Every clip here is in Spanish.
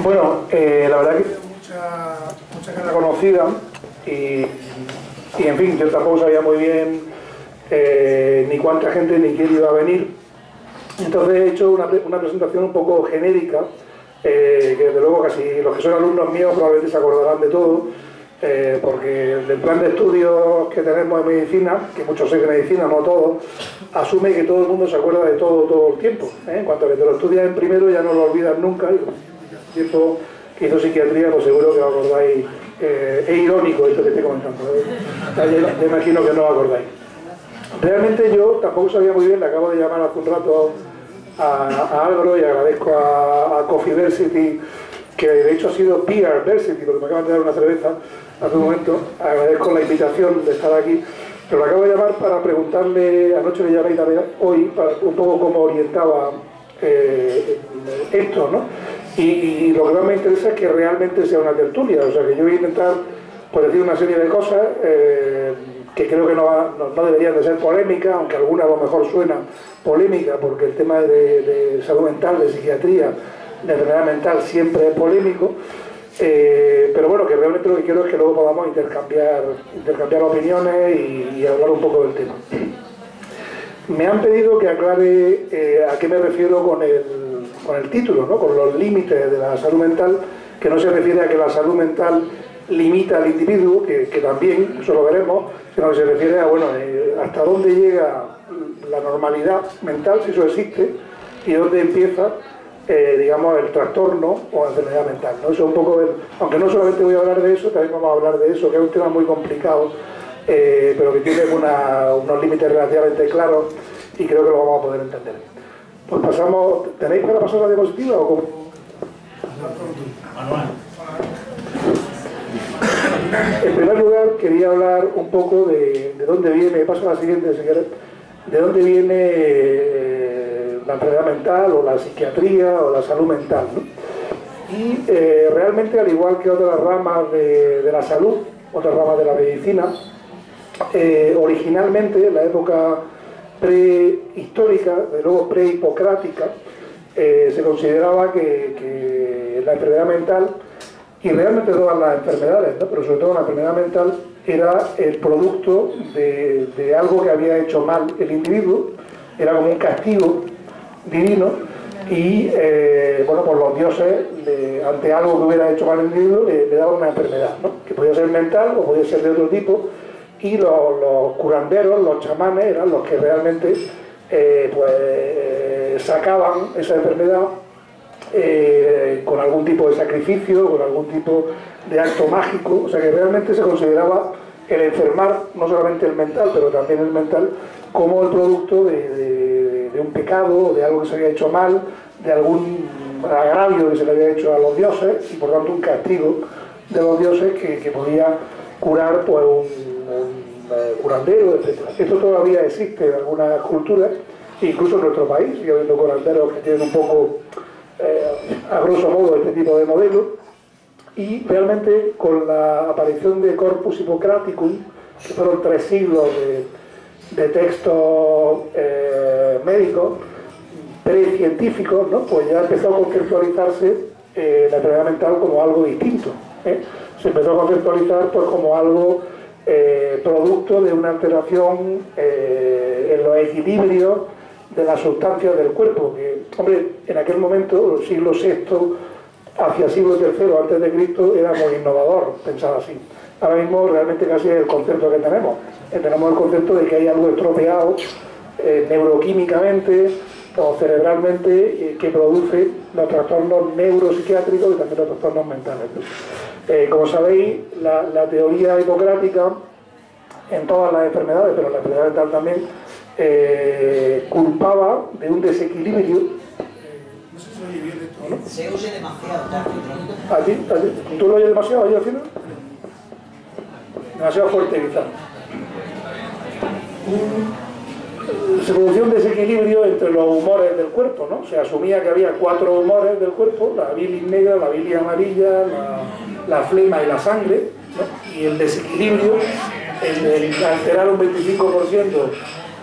Bueno, la verdad que mucha cara conocida y en fin, yo tampoco sabía muy bien ni cuánta gente ni quién iba a venir. Entonces he hecho una presentación un poco genérica, que desde luego casi los que son alumnos míos probablemente se acordarán de todo, porque del plan de estudios que tenemos en medicina, que muchos sé que medicina, no todos, asume que todo el mundo se acuerda de todo el tiempo. En cuanto a que te lo estudias en primero ya no lo olvidas nunca. Y tiempo que hizo psiquiatría, pues seguro que os acordáis. Es irónico esto que estoy comentando, me imagino que no os acordáis. Realmente yo tampoco sabía muy bien, le acabo de llamar hace un rato a Álvaro y agradezco a Coffeeversity, que de hecho ha sido Beerversity, porque me acaban de dar una cerveza hace un momento. Agradezco la invitación de estar aquí, pero le acabo de llamar para preguntarle, anoche le llamé también hoy, para un poco cómo orientaba esto, ¿no? Y lo que más me interesa es que realmente sea una tertulia, o sea que yo voy a intentar pues, decir una serie de cosas que creo que no deberían de ser polémicas, aunque algunas a lo mejor suenan polémicas, porque el tema de salud mental, de psiquiatría, de enfermedad mental siempre es polémico, pero bueno, que realmente lo que quiero es que luego podamos intercambiar opiniones y hablar un poco del tema. Me han pedido que aclare a qué me refiero con el título, ¿no? Con los límites de la salud mental, que no se refiere a que la salud mental limita al individuo, que también, eso lo veremos, sino que se refiere a, bueno, hasta dónde llega la normalidad mental, si eso existe, y dónde empieza, digamos, el trastorno o la enfermedad mental, ¿no? Eso es un poco, aunque no solamente voy a hablar de eso, también vamos a hablar de eso, que es un tema muy complicado, pero que tiene unos límites relativamente claros y creo que lo vamos a poder entender. Pues pasamos, ¿tenéis para pasar la diapositiva o cómo? En primer lugar, quería hablar un poco de dónde viene, paso a la siguiente, si queréis, de dónde viene la enfermedad mental o la psiquiatría o la salud mental, ¿no? Y realmente, al igual que otras ramas de la salud, otras ramas de la medicina, originalmente, en la época prehistórica, de luego prehipocrática, se consideraba que la enfermedad mental, y realmente todas las enfermedades, ¿no? Pero sobre todo la enfermedad mental, era el producto de algo que había hecho mal el individuo, era como un castigo divino, y bueno, pues los dioses, ante algo que hubiera hecho mal el individuo, le daban una enfermedad, ¿no? Que podía ser mental o podía ser de otro tipo, y los curanderos, los chamanes, eran los que realmente pues sacaban esa enfermedad con algún tipo de sacrificio, con algún tipo de acto mágico. O sea que realmente se consideraba el enfermar, no solamente el mental, pero también el mental, como el producto de un pecado, de algo que se había hecho mal, de algún agravio que se le había hecho a los dioses, y por tanto un castigo de los dioses que podía curar pues un curandero, etc. Esto todavía existe en algunas culturas, incluso en nuestro país, sigue habiendo curanderos que tienen un poco, a grosso modo, este tipo de modelos, y realmente con la aparición de Corpus Hippocraticum, que fueron 3 siglos de textos médicos, precientíficos, ¿no? Pues ya empezó a conceptualizarse la enfermedad mental como algo distinto, Se empezó a conceptualizar pues, como algo producto de una alteración en los equilibrios de las sustancias del cuerpo, que, hombre, en aquel momento, siglo VI hacia siglo III antes de Cristo, era muy innovador pensar así. Ahora mismo realmente casi es el concepto que tenemos. Tenemos el concepto de que hay algo estropeado neuroquímicamente o cerebralmente que produce los trastornos neuropsiquiátricos y también los trastornos mentales, ¿no? Como sabéis, la teoría hipocrática en todas las enfermedades, pero en la enfermedad mental también, culpaba de un desequilibrio. No sé si oye bien esto, ¿no? Se oye demasiado. ¿A ti? ¿Tú lo oyes demasiado ahí al final? Demasiado fuerte quizás. Se producía un desequilibrio entre los humores del cuerpo, ¿no? Se asumía que había 4 humores del cuerpo: la bilis negra, la bilis amarilla, la flema y la sangre, ¿no? Y el desequilibrio, el alterar un 25%,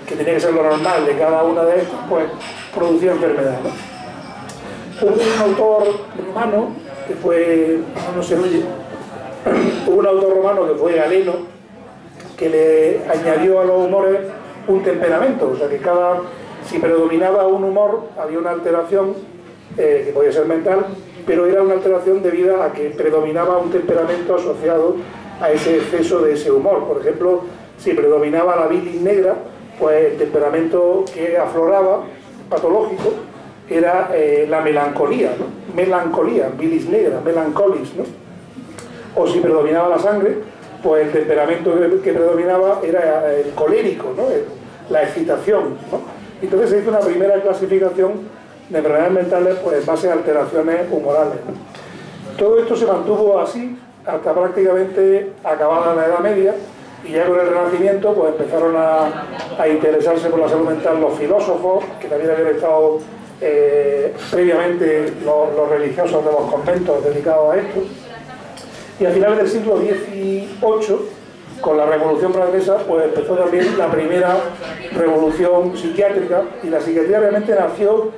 que tenía que ser lo normal de cada una de estas, pues producía enfermedad, ¿no? Un autor rumano que fue, no se oye, hubo un autor romano que fue Galeno, que le añadió a los humores un temperamento, o sea que si predominaba un humor, había una alteración que podía ser mental, pero era una alteración debida a que predominaba un temperamento asociado a ese exceso de ese humor. Por ejemplo, si predominaba la bilis negra, pues el temperamento que afloraba, patológico, era la melancolía, ¿no? Melancolía, bilis negra, melancolis, ¿no? O si predominaba la sangre, pues el temperamento que predominaba era el colérico, ¿no? La excitación, ¿no? Entonces se hizo una primera clasificación de enfermedades mentales pues, en base a alteraciones humorales, ¿no? Todo esto se mantuvo así hasta prácticamente acabada la Edad Media, y ya con el Renacimiento pues empezaron a interesarse por la salud mental los filósofos, que también habían estado previamente los religiosos de los conventos dedicados a esto. Y a finales del siglo XVIII, con la Revolución Francesa, pues empezó también la primera revolución psiquiátrica, y la psiquiatría realmente nació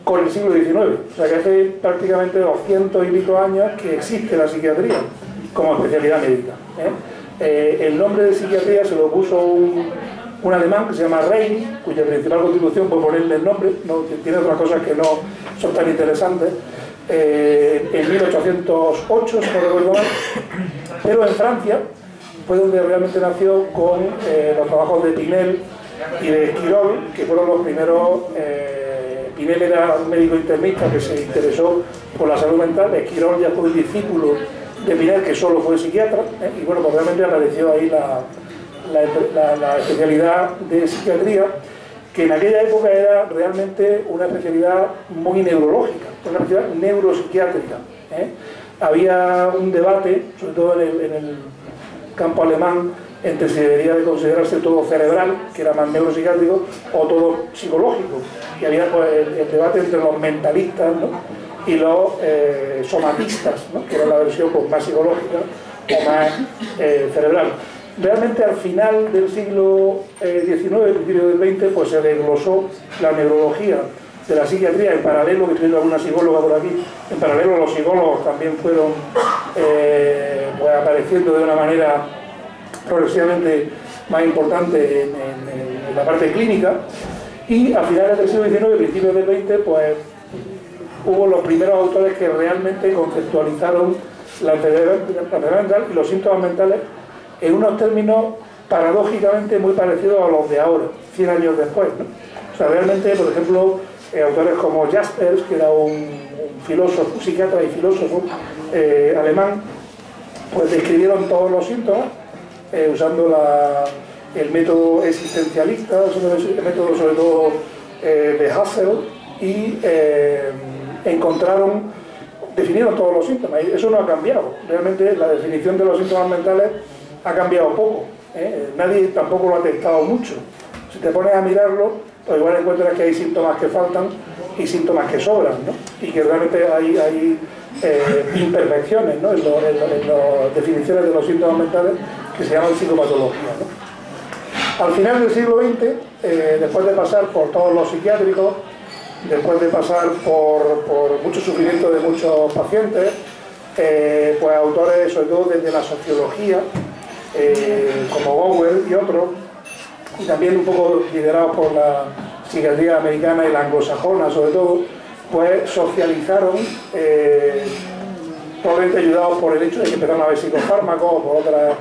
con el siglo XIX, o sea que hace prácticamente 200 y pico años que existe la psiquiatría como especialidad médica, ¿eh? El nombre de psiquiatría se lo puso un alemán que se llama Rein, cuya principal contribución fue ponerle el nombre, no, tiene otras cosas que no son tan interesantes, en 1808, si no recuerdo mal, pero en Francia fue donde realmente nació con los trabajos de Pinel y de Esquirol, que fueron los primeros. Pinel era un médico internista que se interesó por la salud mental, Esquirol ya fue un discípulo de Pinel, que solo fue psiquiatra, y bueno, pues realmente apareció ahí la especialidad de psiquiatría, que en aquella época era realmente una especialidad muy neurológica, una especialidad neuropsiquiátrica, ¿eh? Había un debate, sobre todo en el campo alemán, entre si debería de considerarse todo cerebral, que era más neuropsiquiátrico, o todo psicológico. Y había pues, el debate entre los mentalistas, ¿no? Y los somatistas, ¿no? Que era la versión pues, más psicológica o más cerebral. Realmente al final del siglo XIX, principio del XX, pues se desglosó la neurología de la psiquiatría en paralelo, que estoy viendo alguna psicóloga por aquí, en paralelo los psicólogos también fueron pues, apareciendo de una manera progresivamente más importante en la parte clínica, y a finales del siglo XIX, principios del XX, pues hubo los primeros autores que realmente conceptualizaron la enfermedad mental y los síntomas mentales en unos términos paradójicamente muy parecidos a los de ahora, 100 años después, ¿no? O sea, realmente, por ejemplo, autores como Jaspers, que era un filósofo, un psiquiatra y filósofo alemán, pues describieron todos los síntomas usando el método existencialista, el método sobre todo de Husserl, y definieron todos los síntomas, y eso no ha cambiado. Realmente la definición de los síntomas mentales ha cambiado poco, nadie tampoco lo ha testado mucho. Si te pones a mirarlo, pues igual encuentras que hay síntomas que faltan y síntomas que sobran, ¿no? Y que realmente hay imperfecciones, ¿no? en las definiciones de los síntomas mentales, que se llaman psicopatología, ¿no? Al final del siglo XX, después de pasar por todos los psiquiátricos, después de pasar por mucho sufrimiento de muchos pacientes, pues autores, sobre todo desde la sociología, como Gower y otros, y también un poco liderados por la psiquiatría americana y la anglosajona sobre todo, pues socializaron, probablemente ayudados por el hecho de que empezaron a haber psicofármacos o por otras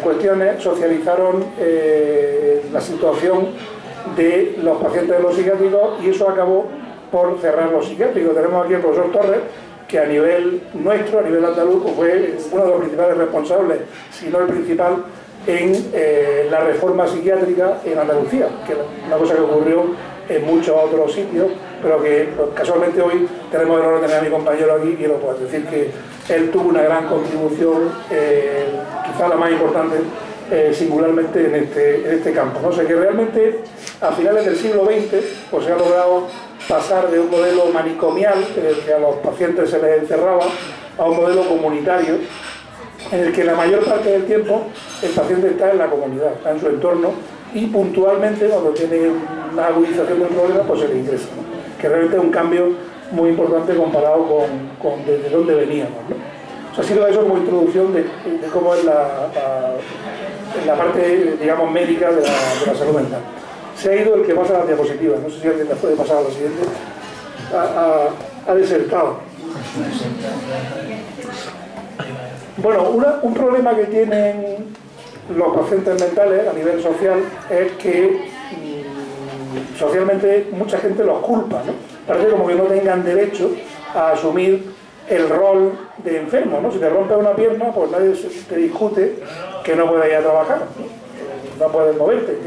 cuestiones, socializaron la situación de los pacientes de los psiquiátricos, y eso acabó por cerrar los psiquiátricos. Tenemos aquí al profesor Torres, que a nivel nuestro, a nivel andaluz, pues fue uno de los principales responsables, si no el principal, en la reforma psiquiátrica en Andalucía, que es una cosa que ocurrió en muchos otros sitios, pero que pues, casualmente hoy tenemos el honor de tener a mi compañero aquí, y quiero pues, decir que él tuvo una gran contribución, quizá la más importante, singularmente en este campo, ¿no? O sea que realmente a finales del siglo XX pues se ha logrado pasar de un modelo manicomial en el que a los pacientes se les encerraba a un modelo comunitario en el que la mayor parte del tiempo el paciente está en la comunidad, está en su entorno, y puntualmente cuando tiene una agudización del problema pues se le ingresa, ¿no? Que realmente es un cambio muy importante comparado con desde dónde veníamos, ¿no? O sea, ha sido eso como introducción de cómo es la parte, digamos, médica de la salud mental. Se ha ido el que pasa a las diapositivas, no sé si alguien las puede pasar a la siguiente. Ha desertado. Bueno, un problema que tienen los pacientes mentales a nivel social es que socialmente mucha gente los culpa, ¿no? Parece como que no tengan derecho a asumir el rol de enfermo, ¿no? Si te rompes una pierna, pues nadie te discute que no puedas ir a trabajar, no puedes moverte,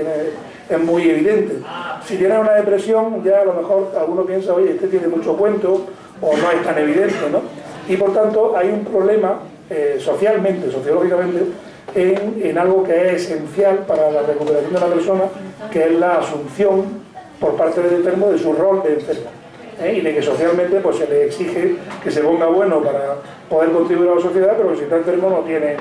es muy evidente. Si tienes una depresión, ya a lo mejor alguno piensa, oye, este tiene mucho cuento, o no es tan evidente, ¿no? Y por tanto hay un problema socialmente, sociológicamente, en algo que es esencial para la recuperación de la persona, que es la asunción por parte del enfermo de su rol de enfermo. Y de que socialmente pues, se le exige que se ponga bueno para poder contribuir a la sociedad, pero que si está enfermo no tiene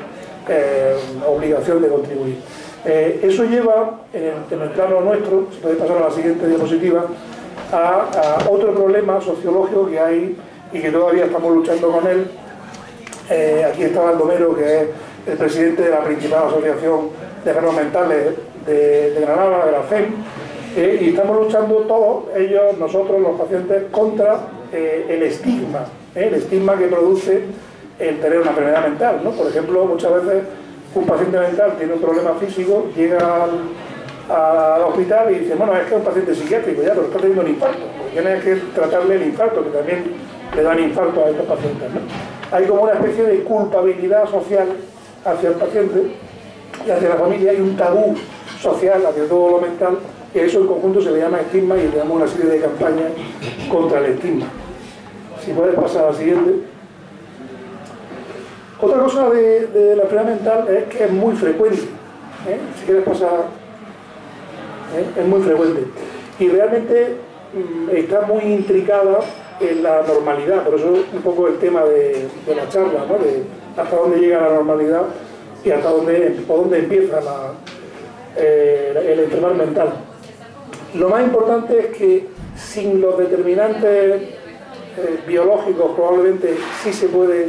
obligación de contribuir. Eso lleva, en el plano nuestro, si podéis pasar a la siguiente diapositiva, a otro problema sociológico que hay y que todavía estamos luchando con él. Aquí está Baldomero, que es el presidente de la principal asociación de enfermos mentales de Granada, de la FEM, y estamos luchando todos, ellos, nosotros, los pacientes, contra el estigma que produce el tener una enfermedad mental, ¿no? Por ejemplo, muchas veces un paciente mental tiene un problema físico, llega al hospital y dice, bueno, es que es un paciente psiquiátrico, ya, pero está teniendo un infarto, porque tienes que tratarle el infarto, que también le dan infarto a estos pacientes, ¿no? Hay como una especie de culpabilidad social hacia el paciente y hacia la familia, hay un tabú social hacia todo lo mental, y eso en conjunto se le llama estigma y le damos una serie de campañas contra el estigma. Si puedes pasar a la siguiente. Otra cosa de la enfermedad mental es que es muy frecuente. Si quieres pasar, es muy frecuente. Y realmente está muy intricada en la normalidad, por eso un poco el tema de la charla, ¿no? De hasta dónde llega la normalidad y hasta dónde empieza el enfermar mental. Lo más importante es que sin los determinantes biológicos probablemente sí se puede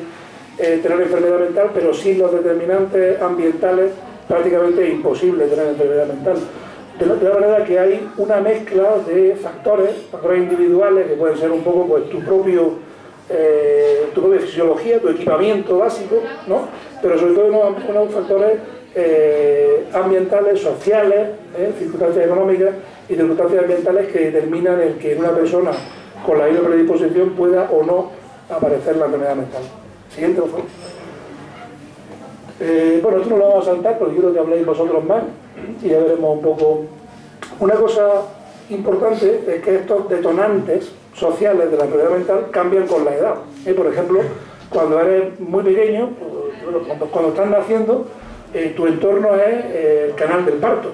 tener enfermedad mental, pero sin los determinantes ambientales prácticamente es imposible tener enfermedad mental. De la manera que hay una mezcla de factores individuales que pueden ser un poco pues, tu propia fisiología, tu equipamiento básico, ¿no? Pero sobre todo unos factores ambientales, sociales, circunstancias económicas y circunstancias ambientales que determinan el que una persona con la misma predisposición pueda o no aparecer la enfermedad mental. Siguiente, por favor. Bueno, esto no lo vamos a saltar porque quiero que habléis vosotros más y ya veremos un poco. Una cosa importante es que estos detonantes sociales de la enfermedad mental cambian con la edad. Por ejemplo, cuando eres muy pequeño, cuando estás naciendo, tu entorno es el canal del parto,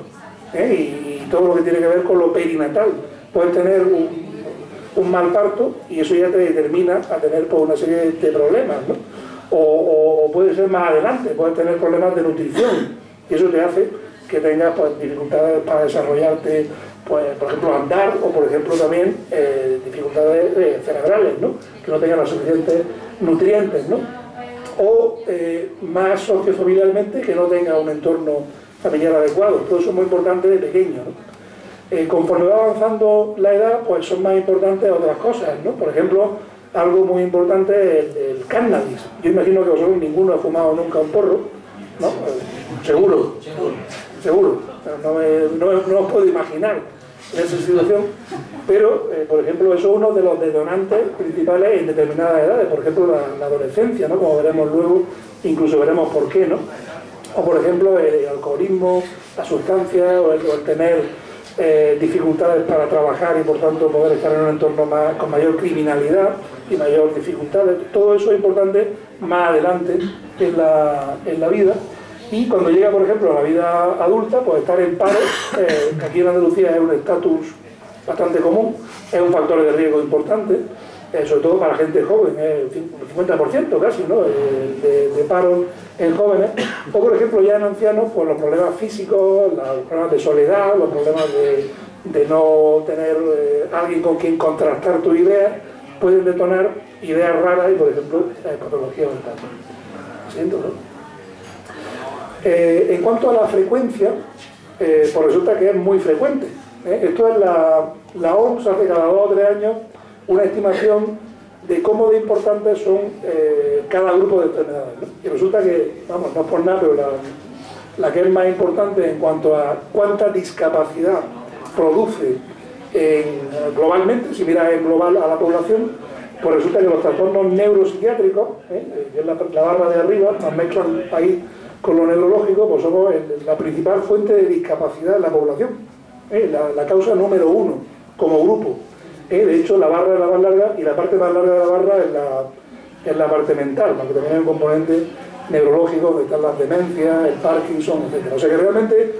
y todo lo que tiene que ver con lo perinatal. Puedes tener un mal parto y eso ya te determina a tener pues, una serie de problemas, ¿no? O puede ser más adelante, puedes tener problemas de nutrición y eso te hace que tengas pues, dificultades para desarrollarte, pues, por ejemplo, andar o por ejemplo también dificultades cerebrales, ¿no? Que no tengan los suficientes nutrientes, ¿no? O más sociofamiliarmente que no tenga un entorno familiar adecuado. Todo eso es muy importante de pequeño, ¿no? Conforme va avanzando la edad, pues son más importantes otras cosas, ¿no? Por ejemplo, algo muy importante es el cannabis. Yo imagino que vosotros ninguno ha fumado nunca un porro, ¿no? Seguro. No os puedo imaginar en esa situación, pero, por ejemplo, eso es uno de los detonantes principales en determinadas edades, por ejemplo, la adolescencia, ¿no? Como veremos luego, incluso veremos por qué, ¿no? O, por ejemplo, el alcoholismo, la sustancia, o el tener dificultades para trabajar y, por tanto, poder estar en un entorno con mayor criminalidad y mayor dificultades. Todo eso es importante más adelante en la vida. Y cuando llega, por ejemplo, a la vida adulta, pues estar en paro, que aquí en Andalucía es un estatus bastante común, es un factor de riesgo importante, sobre todo para gente joven, el 50% casi, ¿no? de paro en jóvenes. O, por ejemplo, ya en ancianos, pues los problemas físicos, los problemas de soledad, los problemas de no tener alguien con quien contrastar tus ideas, pueden detonar ideas raras y, por ejemplo, patología mental. ¿Siento, no? En cuanto a la frecuencia, pues resulta que es muy frecuente. Esto es la OMS hace cada 2 o 3 años una estimación de cómo de importantes son cada grupo de enfermedades, ¿no? Y resulta que, vamos, no es por nada, pero la que es más importante en cuanto a cuánta discapacidad produce globalmente, si miras en global a la población, pues resulta que los trastornos neuropsiquiátricos, que es la barra de arriba, nos mezclan ahí con lo neurológico, pues somos la principal fuente de discapacidad en la población, la causa número 1 como grupo. De hecho, la barra es la más larga y la parte más larga de la barra es la parte mental, porque también hay un componente neurológico, donde están las demencias, el Parkinson, etc. O sea que realmente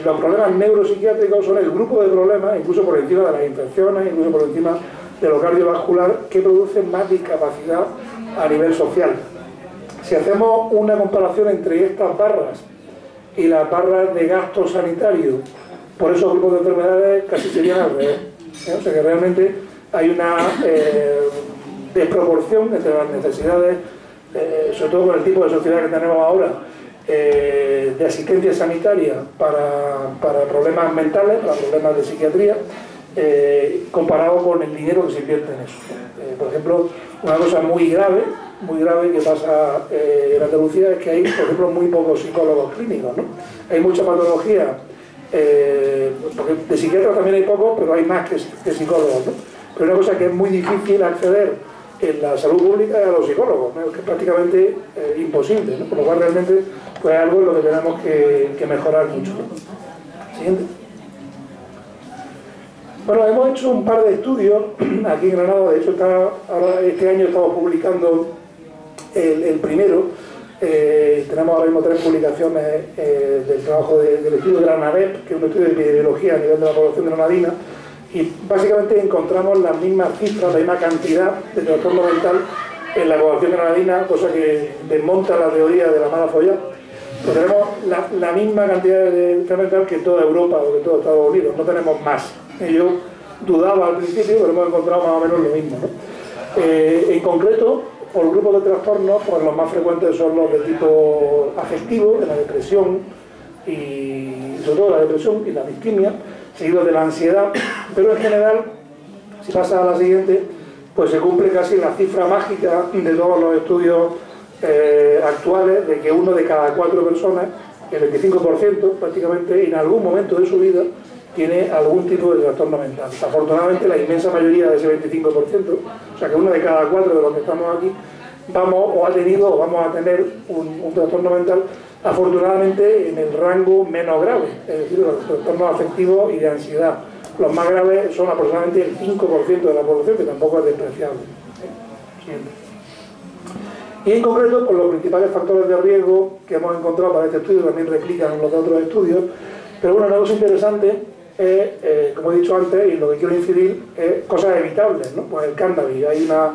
los problemas neuropsiquiátricos son el grupo de problemas, incluso por encima de las infecciones, incluso por encima de lo cardiovascular, que producen más discapacidad a nivel social. Si hacemos una comparación entre estas barras y las barras de gasto sanitario por esos grupos de enfermedades, casi serían al revés. O sea que realmente hay una desproporción entre las necesidades, sobre todo con el tipo de sociedad que tenemos ahora, de asistencia sanitaria para problemas mentales, para problemas de psiquiatría, comparado con el dinero que se invierte en eso. Por ejemplo, una cosa muy grave que pasa en Andalucía es que hay, por ejemplo, muy pocos psicólogos clínicos, ¿no? Hay mucha patología, porque de psiquiatras también hay pocos, pero hay más que psicólogos, ¿no? Pero una cosa que es muy difícil acceder en la salud pública es a los psicólogos, ¿no? Que es prácticamente imposible, ¿no? Por lo cual realmente pues, es algo en lo que tenemos que mejorar mucho, ¿no? Siguiente. Bueno, hemos hecho un par de estudios aquí en Granada, de hecho ahora este año estamos publicando el primero. Tenemos ahora mismo 3 publicaciones del trabajo del estudio de la NADEP, que es un estudio de epidemiología a nivel de la población granadina, y básicamente encontramos las mismas cifras, la misma cantidad de trastorno mental en la población granadina, cosa que desmonta la teoría de la mala folla. Pues tenemos la misma cantidad de enfermedad mental que en toda Europa o que en todo Estados Unidos, no tenemos más. Yo dudaba al principio, pero hemos encontrado más o menos lo mismo, ¿no? En concreto, por grupos de trastornos, pues los más frecuentes son los de tipo afectivo, de la depresión, y sobre todo la depresión y la distimia, seguidos de la ansiedad, pero en general, si pasa a la siguiente, pues se cumple casi la cifra mágica de todos los estudios actuales, de que 1 de cada 4 personas, el 25% prácticamente, en algún momento de su vida, tiene algún tipo de trastorno mental. Afortunadamente la inmensa mayoría de ese 25%, o sea que 1 de cada 4 de los que estamos aquí, vamos o ha tenido o vamos a tener un trastorno mental, afortunadamente en el rango menos grave, es decir, los trastornos afectivos y de ansiedad. Los más graves son aproximadamente el 5% de la población, que tampoco es despreciable. Siguiente. Y en concreto, pues los principales factores de riesgo que hemos encontrado para este estudio también replican los de otros estudios, pero bueno, una cosa interesante es, como he dicho antes, y lo que quiero incidir, es cosas evitables, ¿no? Pues el cannabis, hay una,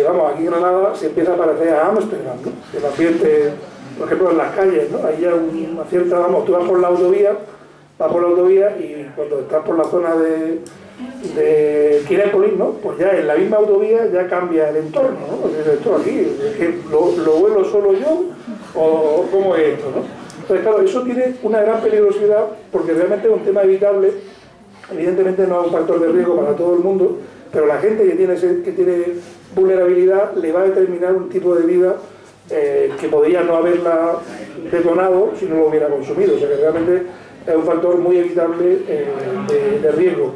vamos, aquí en Granada se empieza a parecer a Ámsterdam, ¿no? El ambiente, por ejemplo, en las calles, ¿no? Hay ya una cierta, vamos, tú vas por la autovía y cuando estás por la zona de Quinépolis, ¿no? Pues ya en la misma autovía ya cambia el entorno, ¿no? Porque esto aquí, es que lo vuelo solo yo, o cómo es esto, ¿no? Entonces, claro, eso tiene una gran peligrosidad porque realmente es un tema evitable. Evidentemente no es un factor de riesgo para todo el mundo, pero la gente que tiene vulnerabilidad le va a determinar un tipo de vida que podría no haberla detonado si no lo hubiera consumido. O sea que realmente es un factor muy evitable de riesgo.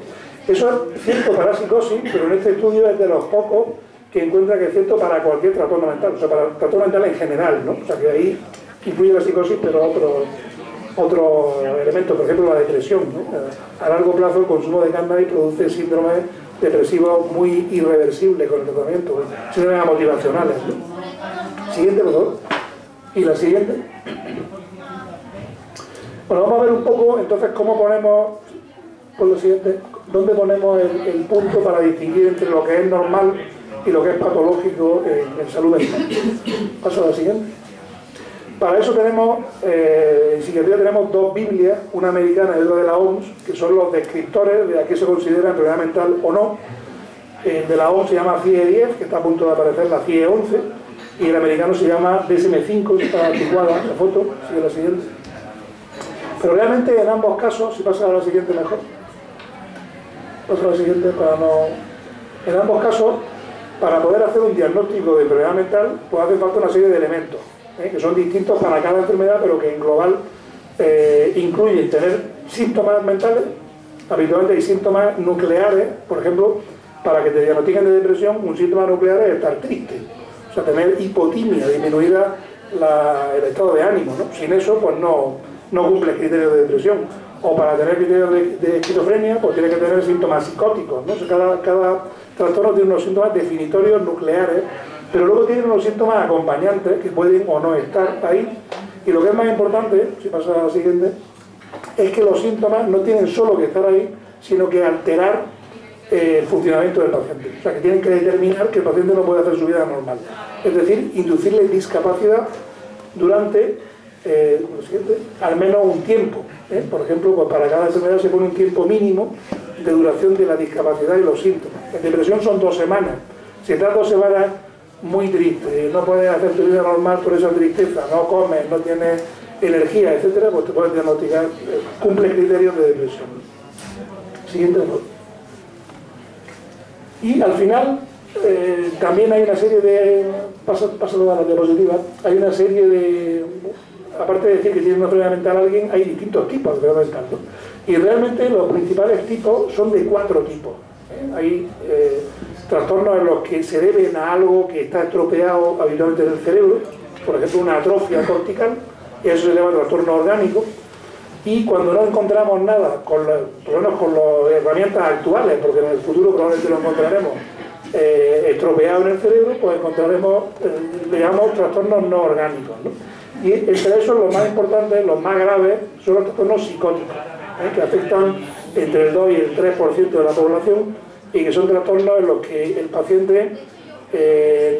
Eso es cierto para la psicosis, pero en este estudio es de los pocos que encuentra que es cierto para cualquier trastorno mental, o sea, para el trastorno mental en general, ¿no? O sea que ahí incluye la psicosis, pero otros elementos, por ejemplo la depresión, ¿no? A largo plazo el consumo de cannabis produce síndromes depresivos muy irreversibles con el tratamiento, síndromes motivacionales, ¿no? Siguiente, por favor. Y la siguiente. Bueno, vamos a ver un poco entonces cómo ponemos, por lo siguiente, dónde ponemos el punto para distinguir entre lo que es normal y lo que es patológico en salud mental. Paso a la siguiente. Para eso tenemos, en psiquiatría tenemos 2 Biblias, una americana y otra de la OMS, que son los descriptores de a qué se considera enfermedad mental o no. El de la OMS se llama CIE-10, que está a punto de aparecer la CIE-11, y el americano se llama DSM-5, que está anticuada la foto, sigue la siguiente. Pero realmente en ambos casos, si pasa a la siguiente mejor, pasa a la siguiente para no... En ambos casos, para poder hacer un diagnóstico de enfermedad mental, pues hace falta una serie de elementos, que son distintos para cada enfermedad, pero que en global incluyen tener síntomas mentales. Habitualmente hay síntomas nucleares, por ejemplo, para que te diagnostiquen de depresión, un síntoma nuclear es estar triste, o sea, tener hipotimia, disminuida el estado de ánimo, ¿no? Sin eso, pues no cumple el criterio de depresión. O para tener criterios de esquizofrenia, pues tiene que tener síntomas psicóticos, ¿no? O sea, cada trastorno tiene unos síntomas definitorios nucleares, pero luego tiene unos síntomas acompañantes que pueden o no estar ahí. Y lo que es más importante, si pasa a la siguiente, es que los síntomas no tienen solo que estar ahí, sino que alterar el funcionamiento del paciente. O sea, que tienen que determinar que el paciente no puede hacer su vida normal. Es decir, inducirle discapacidad durante al menos un tiempo. Por ejemplo, pues para cada enfermedad se pone un tiempo mínimo de duración de la discapacidad y los síntomas. En depresión son 2 semanas. Si estás 2 semanas muy triste, no puedes hacer tu vida normal por esa tristeza, no comes, no tienes energía, etcétera, pues te puedes diagnosticar, cumple criterios de depresión. Siguiente. Y al final también hay una serie de, pásalo a la diapositiva, hay una serie de, aparte de decir que tiene una enfermedad mental alguien, hay distintos tipos de enfermedad mental, ¿no? Y realmente los principales tipos son de 4 tipos. Hay trastornos en los que se deben a algo que está estropeado habitualmente en el cerebro, por ejemplo una atrofia cortical, eso se llama trastorno orgánico, y cuando no encontramos nada, por lo menos con las herramientas actuales, porque en el futuro probablemente lo encontraremos estropeado en el cerebro, pues encontraremos, le llamamos trastornos no orgánicos, ¿no? Y entre esos los más importantes, los más graves, son los trastornos psicóticos, que afectan entre el 2 y el 3% de la población, y que son trastornos en los que el paciente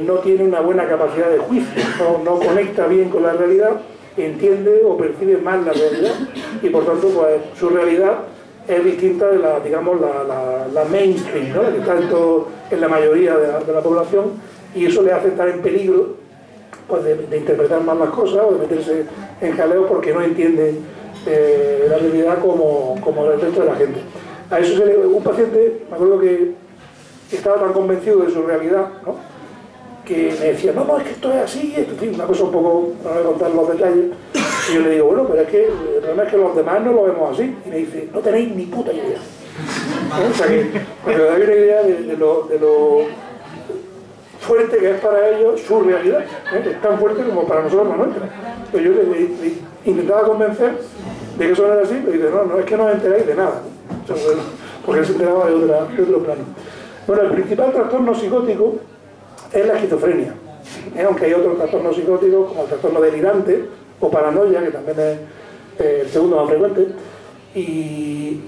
no tiene una buena capacidad de juicio, no conecta bien con la realidad, entiende o percibe mal la realidad, y por tanto pues su realidad es distinta de la, digamos, la mainstream, ¿no? Que está en la mayoría de la población, y eso le hace estar en peligro pues de interpretar mal las cosas o de meterse en jaleo porque no entiende la realidad como el resto de la gente. A eso un paciente, me acuerdo que estaba tan convencido de su realidad, ¿no? Que me decía, no, es que esto es así, esto, en fin, una cosa un poco, no voy a contar los detalles, y yo le digo, bueno, pero es que el problema es que los demás no lo vemos así, y me dice, no tenéis ni puta idea. ¿No? O sea que, para que os hagáis una idea de lo fuerte que es para ellos su realidad, es tan fuerte como para nosotros la nuestra. Pero yo le intentaba convencer de que eso no era así, pero dice, no, es que no os enteráis de nada, ¿no? O sea, porque él se enteraba de otro plano. Bueno, el principal trastorno psicótico es la esquizofrenia, aunque hay otros trastornos psicóticos como el trastorno delirante o paranoia, que también es el segundo más frecuente, y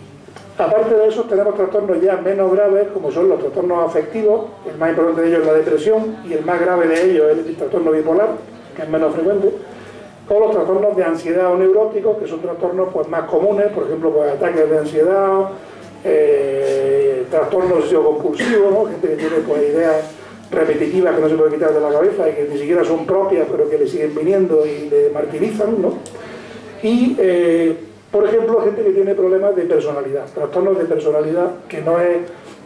aparte de eso tenemos trastornos ya menos graves como son los trastornos afectivos, el más importante de ellos es la depresión y el más grave de ellos es el trastorno bipolar, que es menos frecuente, o los trastornos de ansiedad o neuróticos, que son trastornos pues más comunes, por ejemplo pues ataques de ansiedad, trastornos obsesivo-compulsivos, ¿no? Gente que tiene pues ideas repetitivas que no se puede quitar de la cabeza y que ni siquiera son propias pero que le siguen viniendo y le martirizan, ¿no? Y por ejemplo gente que tiene problemas de personalidad, trastornos de personalidad, que no es,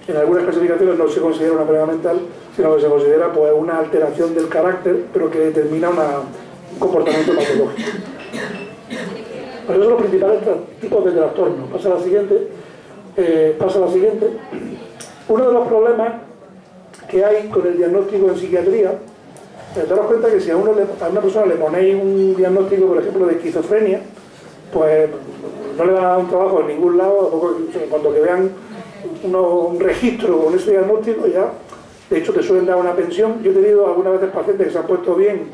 en algunas clasificaciones no se considera una enfermedad mental, sino que se considera pues una alteración del carácter pero que determina un comportamiento patológico. Pero esos son los principales tipos de trastornos. Pasa a la siguiente. Uno de los problemas que hay con el diagnóstico en psiquiatría, daros cuenta que si a una persona le ponéis un diagnóstico, por ejemplo, de esquizofrenia, pues no le van a dar un trabajo en ningún lado, cuando que vean un registro con ese diagnóstico ya, de hecho te suelen dar una pensión. Yo he tenido algunas veces pacientes que se han puesto bien,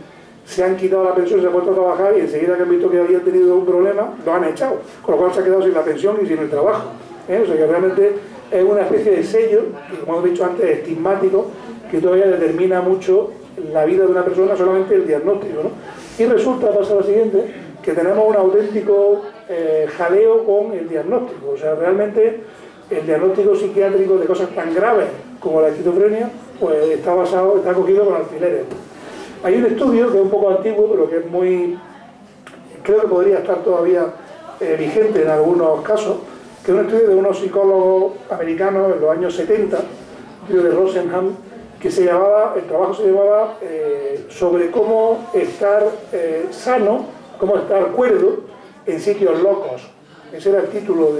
se han quitado la pensión, se han puesto a trabajar y enseguida que han visto que habían tenido un problema, lo han echado, con lo cual se ha quedado sin la pensión y sin el trabajo. O sea que realmente es una especie de sello, que como hemos dicho antes, estigmático, que todavía determina mucho la vida de una persona, solamente el diagnóstico, ¿no? Y resulta, pasa lo siguiente, que tenemos un auténtico jaleo con el diagnóstico. O sea, realmente el diagnóstico psiquiátrico de cosas tan graves como la esquizofrenia, pues está cogido con alfileres. Hay un estudio que es un poco antiguo, pero que es creo que podría estar todavía vigente en algunos casos, que es un estudio de unos psicólogos americanos en los años 70, un estudio de Rosenham, que el trabajo se llamaba sobre cómo estar sano, cómo estar cuerdo en sitios locos. Ese era el título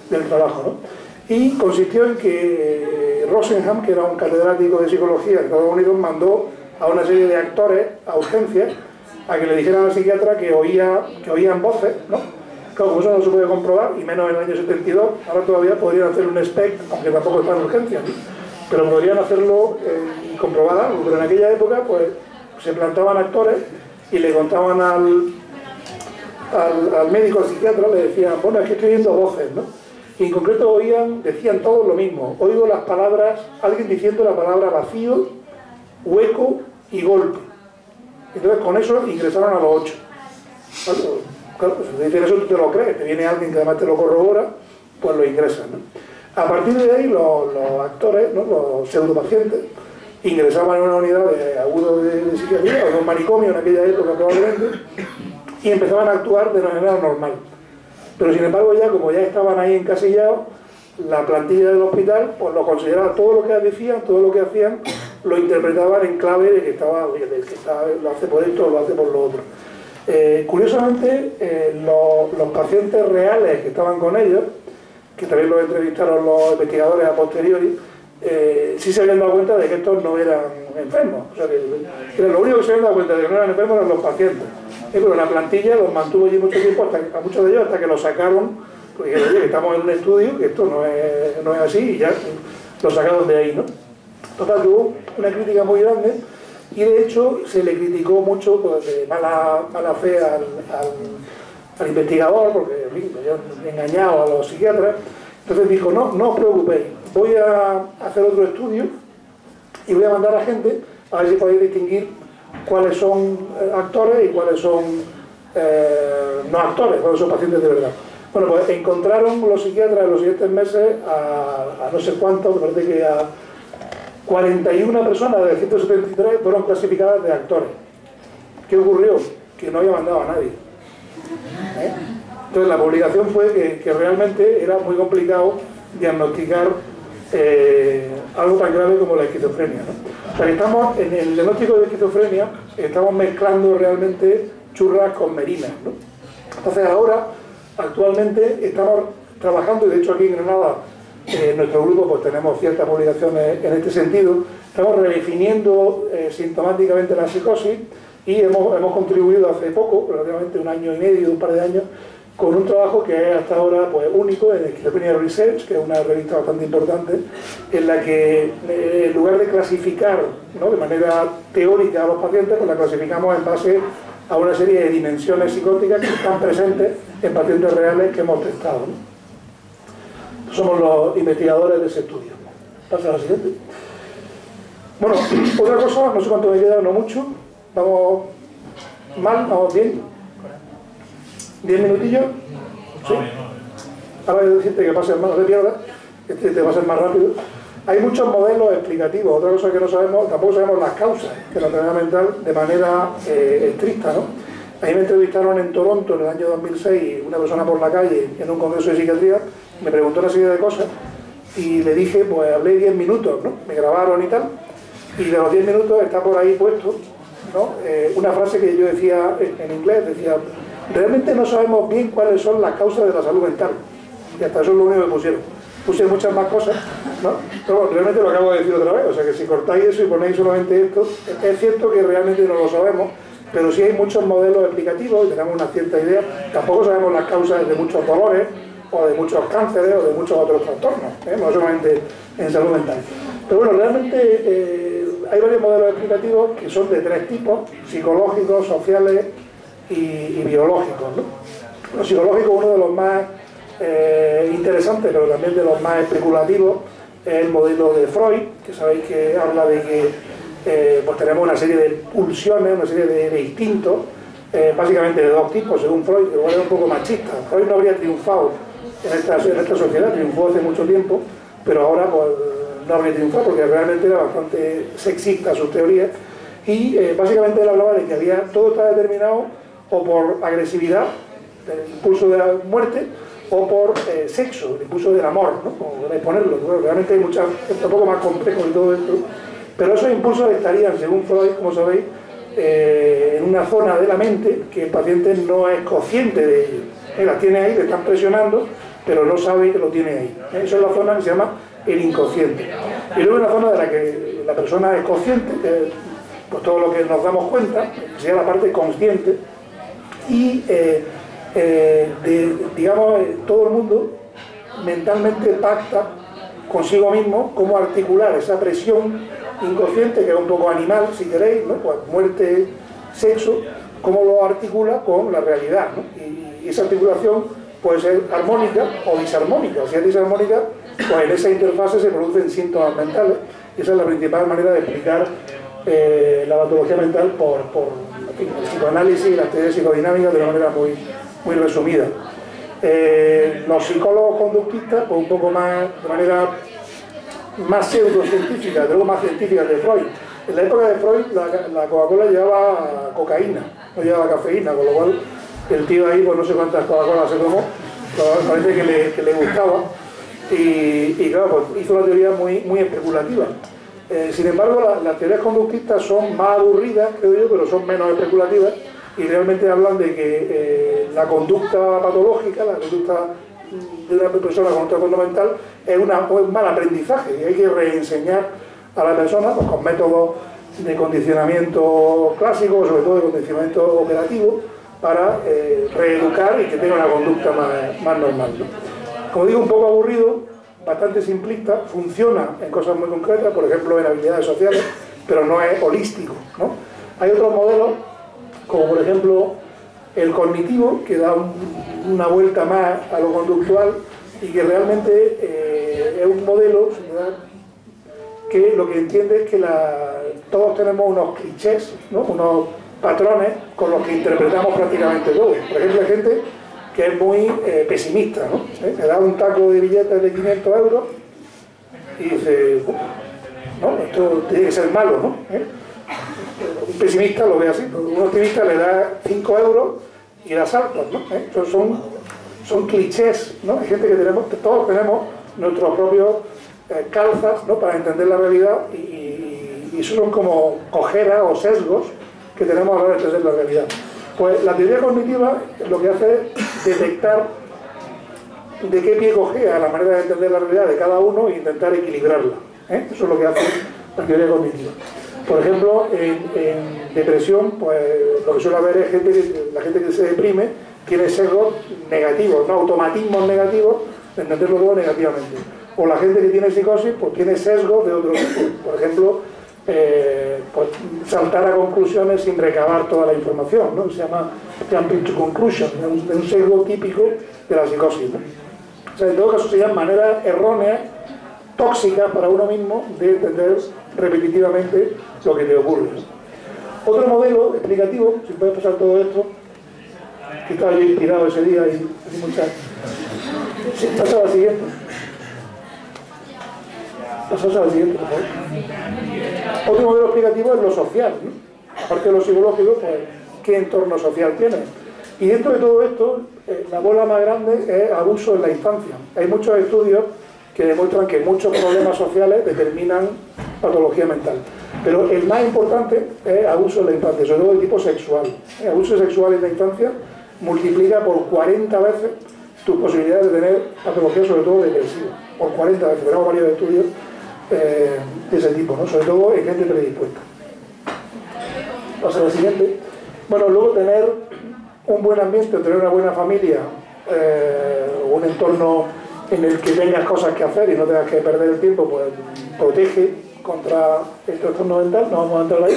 del trabajo, ¿no? Y consistió en que Rosenham, que era un catedrático de psicología en Estados Unidos, mandó a una serie de actores a urgencias a que le dijeran al psiquiatra que oían voces, ¿no? Claro, como eso no se puede comprobar, y menos en el año 72, ahora todavía podrían hacer un SPECT, aunque tampoco está en urgencia, ¿no? Pero podrían hacerlo y comprobar algo. Pero en aquella época, pues, se plantaban actores y le contaban al médico, al psiquiatra, le decían, bueno, es que estoy oyendo voces, ¿no? Y en concreto decían todos lo mismo. Oigo las palabras, alguien diciendo la palabra vacío, hueco y golpe. Entonces con eso ingresaron a los 8. Claro, si te dicen eso tú te lo crees, te viene alguien que además te lo corrobora, pues lo ingresan, ¿no? A partir de ahí los actores, ¿no?, los pseudopacientes, ingresaban en una unidad de agudo de psiquiatría o en un manicomio en aquella época probablemente, y empezaban a actuar de manera normal. Pero sin embargo ya, como ya estaban ahí encasillados, la plantilla del hospital pues lo consideraba, todo lo que decían, todo lo que hacían, lo interpretaban en clave de que lo hace por esto o lo hace por lo otro. Curiosamente, los pacientes reales que estaban con ellos, que también los entrevistaron los investigadores a posteriori, sí se habían dado cuenta de que estos no eran enfermos. O sea, que lo único que se habían dado cuenta de que no eran enfermos eran los pacientes. Pero la plantilla los mantuvo allí mucho tiempo, a muchos de ellos, hasta que los sacaron, porque dijeron, oye, que estamos en un estudio, que esto no es así, y ya los sacaron de ahí, ¿no? Total, que hubo una crítica muy grande, y de hecho se le criticó mucho, pues, de mala fe al investigador, porque en fin, yo he engañado a los psiquiatras. Entonces dijo, no os preocupéis, voy a hacer otro estudio y voy a mandar a gente a ver si podéis distinguir cuáles son actores y cuáles son no actores, cuáles son pacientes de verdad. Bueno, pues encontraron los psiquiatras en los siguientes meses a no sé cuántos, me parece que a 41 personas de 173 fueron clasificadas de actores. ¿Qué ocurrió? Que no había mandado a nadie. Entonces la publicación fue que realmente era muy complicado diagnosticar algo tan grave como la esquizofrenia, ¿no? O sea, que estamos en el diagnóstico de esquizofrenia, estamos mezclando realmente churras con merinas, ¿no? Entonces ahora, actualmente, estamos trabajando, y de hecho aquí en Granada, en nuestro grupo pues tenemos ciertas publicaciones en este sentido, estamos redefiniendo sintomáticamente la psicosis, y hemos contribuido hace poco, relativamente un año y medio, un par de años, con un trabajo que es hasta ahora pues único en Schizophrenia Research, que es una revista bastante importante, en la que en lugar de clasificar, ¿no?, de manera teórica a los pacientes, pues la clasificamos en base a una serie de dimensiones psicóticas que están presentes en pacientes reales que hemos testado, ¿no? Somos los investigadores de ese estudio. Pasa a la siguiente. Bueno, otra cosa, no sé cuánto me queda, no mucho. Vamos mal, vamos bien. 10 minutillos. ¿Sí? Ahora voy a decirte que pases más, no te pierdas, que te va a ser más rápido. Hay muchos modelos explicativos. Otra cosa que no sabemos, tampoco sabemos las causas de la enfermedad mental de manera estricta, ¿no? A mí me entrevistaron en Toronto en el año 2006 una persona por la calle en un congreso de psiquiatría, me preguntó una serie de cosas y le dije, pues hablé 10 minutos, ¿no? Me grabaron y tal, y de los 10 minutos está por ahí puesto, ¿no?, una frase que yo decía en inglés, decía, realmente no sabemos bien cuáles son las causas de la salud mental, y hasta eso es lo único que pusieron. Puse muchas más cosas, ¿no? Pero realmente lo acabo de decir otra vez, o sea que si cortáis eso y ponéis solamente esto, es cierto que realmente no lo sabemos, pero sí hay muchos modelos explicativos y tenemos una cierta idea. Tampoco sabemos las causas de muchos dolores, o de muchos cánceres, o de muchos otros trastornos, no solamente en salud mental. Pero bueno, realmente hay varios modelos explicativos que son de 3 tipos, psicológicos, sociales y biológicos, ¿no? Los psicológicos, uno de los más interesantes, pero también de los más especulativos, es el modelo de Freud, que sabéis que habla de que pues tenemos una serie de pulsiones, una serie de instintos, básicamente de 2 tipos, según Freud, que igual es un poco machista. Freud no habría triunfado en esta sociedad, triunfó hace mucho tiempo, pero ahora pues no habría triunfado porque realmente era bastante sexista sus teorías, y básicamente él hablaba de que todo está determinado o por agresividad, el impulso de la muerte, o por sexo, el impulso del amor, ¿no? O de exponerlo. Bueno, realmente hay es un poco más complejo de todo esto, pero esos impulsos estarían, según Freud, como sabéis, en una zona de la mente que el paciente no es consciente de ello. La tiene ahí, le están presionando, pero no sabe que lo tiene ahí. Eso es la zona que se llama el inconsciente. Y luego una zona de la que la persona es consciente, pues todo lo que nos damos cuenta, sería la parte consciente, y digamos, todo el mundo mentalmente pacta consigo mismo cómo articular esa presión inconsciente, que es un poco animal, si queréis, ¿no? Pues muerte, sexo, cómo lo articula con la realidad, ¿no? Y esa articulación puede ser armónica o disarmónica. Si es disarmónica, pues en esa interfase se producen síntomas mentales, y esa es la principal manera de explicar la patología mental por en fin, el psicoanálisis y las teorías psicodinámicas de una manera muy resumida. Los psicólogos conductistas, pues un poco más, de manera más pseudocientífica, de luego más científica de Freud. En la época de Freud la Coca-Cola llevaba cocaína, no llevaba cafeína, con lo cual el tío ahí, pues no sé cuántas Coca-Colas se tomó, parece que le gustaba, y claro, pues hizo una teoría muy especulativa. Sin embargo, las teorías conductistas son más aburridas, creo yo, pero son menos especulativas, y realmente hablan de que la conducta patológica, la conducta de una persona con un trastorno mental, es un mal aprendizaje, y hay que reenseñar a la persona, pues, con métodos de condicionamiento clásicos, sobre todo de condicionamiento operativo, para reeducar y que tenga una conducta más normal, ¿no? Como digo, un poco aburrido, bastante simplista, funciona en cosas muy concretas, por ejemplo en habilidades sociales, pero no es holístico, ¿no? Hay otros modelos, como por ejemplo el cognitivo, que da una vuelta más a lo conductual y que realmente es un modelo, ¿verdad?, que lo que entiende es que todos tenemos unos clichés, ¿no?, unos patrones con los que interpretamos prácticamente todo. Por ejemplo, hay gente que es muy pesimista, ¿no? Me da un taco de billetes de 500 euros y dice, no, esto tiene que ser malo, ¿no? Un pesimista lo ve así, un optimista le da 5 euros y da saltos, ¿no? Entonces son clichés, ¿no? Hay gente que todos tenemos nuestros propios calzas, ¿no?, para entender la realidad, y eso son como ojeras o sesgos que tenemos a la hora de entender la realidad. Pues la teoría cognitiva lo que hace es detectar de qué pie cojea la manera de entender la realidad de cada uno e intentar equilibrarla. Eso es lo que hace la teoría cognitiva. Por ejemplo, en depresión, pues lo que suele haber es la gente que se deprime tiene sesgos negativos, ¿no?, automatismos negativos de entenderlo todo negativamente. O la gente que tiene psicosis, pues tiene sesgos de otro tipo. Por ejemplo, pues saltar a conclusiones sin recabar toda la información, ¿no? Se llama jumping to conclusion, un sesgo típico de la psicosis, ¿no? O sea, en todo caso serían maneras erróneas, tóxicas para uno mismo, de entender repetitivamente lo que te ocurre, ¿no? Otro modelo explicativo, si puedes pasar todo esto, que estaba yo inspirado ese día y muchas... Sí, pasa a la siguiente. Pasamos a la siguiente, por favor. Otro modelo explicativo es lo social, ¿no? Aparte de lo psicológico, pues, ¿qué entorno social tiene? Y dentro de todo esto, la bola más grande es abuso en la infancia. Hay muchos estudios que demuestran que muchos problemas sociales determinan patología mental. Pero el más importante es abuso en la infancia, sobre todo de tipo sexual. El abuso sexual en la infancia multiplica por 40 veces tus posibilidades de tener patología, sobre todo depresiva. Por 40 veces. Tenemos varios estudios de ese tipo, ¿no?, sobre todo en gente predispuesta. Pasa a la siguiente. Bueno, luego tener un buen ambiente, tener una buena familia, un entorno en el que tengas cosas que hacer y no tengas que perder el tiempo, pues protege contra el trastorno mental. No vamos a entrar ahí.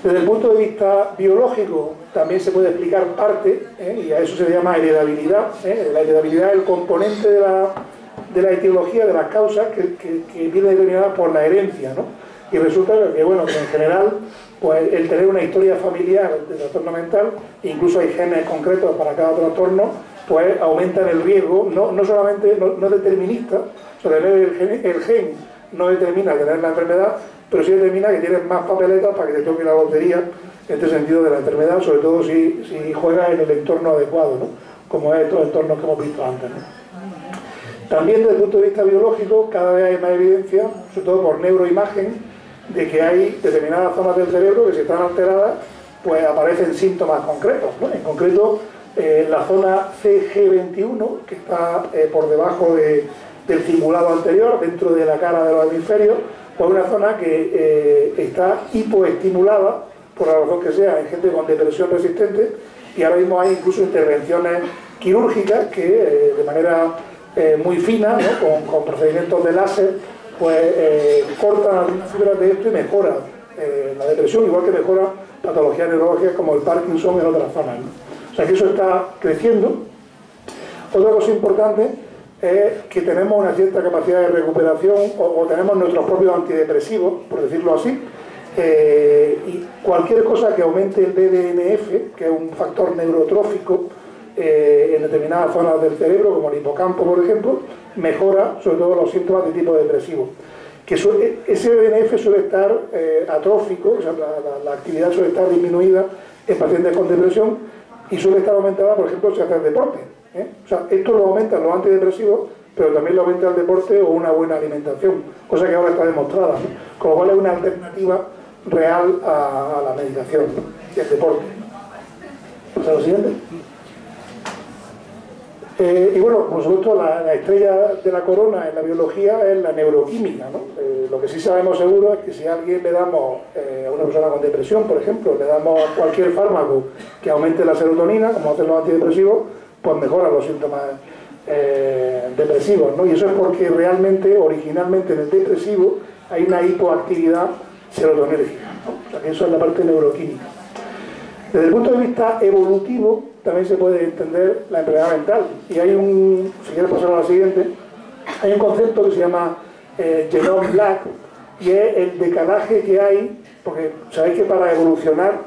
Desde el punto de vista biológico también se puede explicar parte, y a eso se le llama heredabilidad. La heredabilidad es el componente de la etiología, de las causas que viene determinada por la herencia, ¿no? Y resulta que, bueno, que en general, pues el tener una historia familiar de trastorno mental, incluso hay genes concretos para cada trastorno, pues aumentan el riesgo, no solamente, no determinista, O sea, tener el gen no determina tener la enfermedad, pero sí determina que tienes más papeletas para que te toque la lotería en este sentido de la enfermedad, sobre todo si juegas en el entorno adecuado, ¿no? Como es estos entornos que hemos visto antes, ¿no? También desde el punto de vista biológico, cada vez hay más evidencia, sobre todo por neuroimagen, de que hay determinadas zonas del cerebro que si están alteradas, pues aparecen síntomas concretos, ¿no? En concreto, la zona CG21, que está por debajo del cingulado anterior, dentro de la cara de los hemisferios, pues una zona que está hipoestimulada, por la razón que sea, en gente con depresión resistente, y ahora mismo hay incluso intervenciones quirúrgicas que de manera muy fina, ¿no? con procedimientos de láser, pues cortan algunas fibras de esto y mejora la depresión, igual que mejora patologías neurológicas como el Parkinson en otras zonas, ¿no? O sea que eso está creciendo. Otra cosa importante es que tenemos una cierta capacidad de recuperación o tenemos nuestros propios antidepresivos, por decirlo así, y cualquier cosa que aumente el BDNF, que es un factor neurotrófico en determinadas zonas del cerebro, como el hipocampo, por ejemplo, mejora sobre todo los síntomas de tipo depresivo. Que ese BDNF suele estar atrófico, o sea, la actividad suele estar disminuida en pacientes con depresión y suele estar aumentada, por ejemplo, si haces deporte. O sea, esto lo aumentan los antidepresivos, pero también lo aumenta el deporte o una buena alimentación, cosa que ahora está demostrada, ¿no? Con lo cual es una alternativa real a la medicación, ¿no? Y el deporte. ¿Pasa lo siguiente? Y bueno, por supuesto, la estrella de la corona en la biología es la neuroquímica, ¿no? Lo que sí sabemos seguro es que si a alguien le damos, a una persona con depresión, por ejemplo, le damos cualquier fármaco que aumente la serotonina, como hacen los antidepresivos, pues mejora los síntomas depresivos, ¿no? Y eso es porque realmente, originalmente en el depresivo, hay una hipoactividad serotonérgica, ¿no? O sea que eso es la parte neuroquímica. Desde el punto de vista evolutivo, también se puede entender la enfermedad mental. Y hay si quieres pasar a la siguiente, hay un concepto que se llama Genome Black, y es el decalaje que hay, porque sabéis que para evolucionar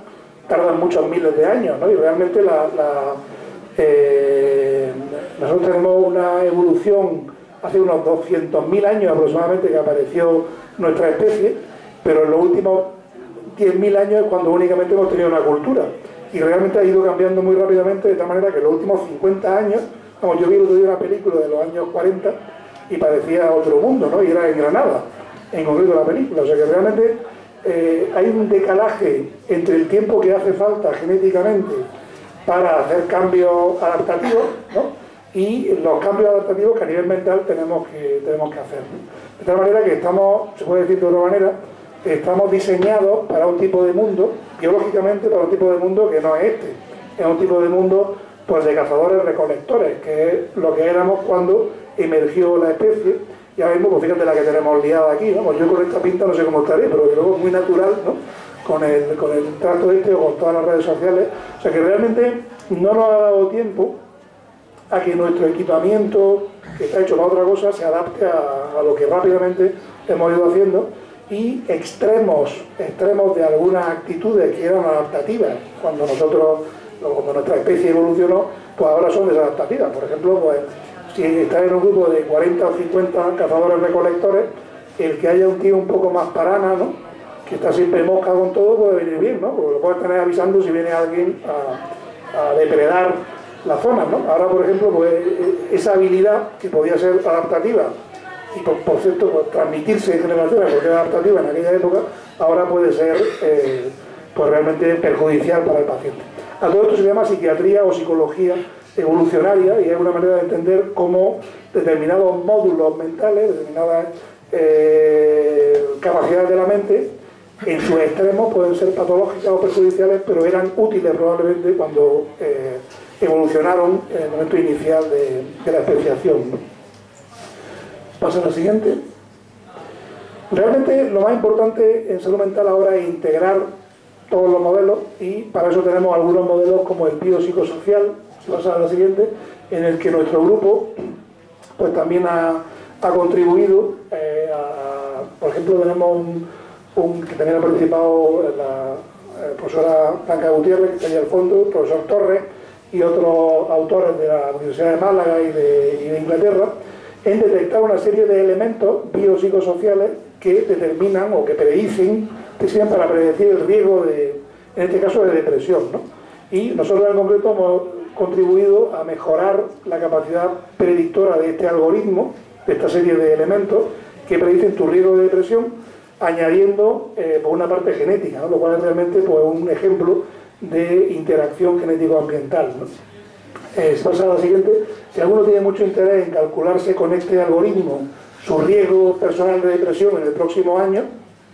tardan muchos miles de años, ¿no? Y realmente nosotros tenemos una evolución hace unos 200.000 años aproximadamente que apareció nuestra especie, pero en los últimos 10.000 años es cuando únicamente hemos tenido una cultura, y realmente ha ido cambiando muy rápidamente, de tal manera que en los últimos 50 años, como yo vi el otro día una película de los años 40 y parecía otro mundo, ¿no? Y era en Granada, en concreto la película. O sea que realmente hay un decalaje entre el tiempo que hace falta genéticamente para hacer cambios adaptativos, ¿no? Y los cambios adaptativos que a nivel mental tenemos que hacer, ¿no? De tal manera que estamos, se puede decir de otra manera, estamos diseñados para un tipo de mundo, biológicamente para un tipo de mundo que no es este. Es un tipo de mundo pues de cazadores-recolectores, que es lo que éramos cuando emergió la especie. Y ahora mismo, pues fíjate la que tenemos liada aquí, ¿no? Pues yo con esta pinta no sé cómo estaré, pero luego es muy natural, ¿no? Con el trato este o con todas las redes sociales. O sea que realmente no nos ha dado tiempo a que nuestro equipamiento, que está hecho para otra cosa, se adapte a lo que rápidamente hemos ido haciendo, y extremos de algunas actitudes que eran adaptativas cuando nuestra especie evolucionó, pues ahora son desadaptativas. Por ejemplo, pues si estás en un grupo de 40 o 50 cazadores recolectores, el que haya un tío un poco más parana, ¿no? Que está siempre mosca con todo, puede venir bien, ¿no? Porque lo puedes tener avisando si viene alguien a depredar la zona, ¿no? Ahora, por ejemplo, pues esa habilidad que podía ser adaptativa y por cierto, pues, transmitirse en generaciones porque era adaptativa en aquella época, ahora puede ser pues realmente perjudicial para el paciente. A todo esto se llama psiquiatría o psicología evolucionaria, y es una manera de entender cómo determinados módulos mentales, determinadas capacidades de la mente, en sus extremos pueden ser patológicas o perjudiciales, pero eran útiles probablemente cuando evolucionaron en el momento inicial de la especiación, ¿no? Pasa a la siguiente. Realmente lo más importante en salud mental ahora es integrar todos los modelos, y para eso tenemos algunos modelos como el biopsicosocial, si pasa a la siguiente, en el que nuestro grupo pues también ha contribuido por ejemplo, tenemos que también ha participado la profesora Blanca Gutiérrez, que está ahí al fondo, el profesor Torres y otros autores de la Universidad de Málaga y de Inglaterra, en detectar una serie de elementos biopsicosociales que determinan o que predicen, que sirven para predecir el riesgo de, en este caso, de depresión, ¿no? Y nosotros en concreto hemos contribuido a mejorar la capacidad predictora de este algoritmo, de esta serie de elementos que predicen tu riesgo de depresión, añadiendo por una parte genética, ¿no? Lo cual es realmente pues, un ejemplo de interacción genético-ambiental, ¿no? Se pasa a la siguiente. Si alguno tiene mucho interés en calcularse con este algoritmo su riesgo personal de depresión en el próximo año,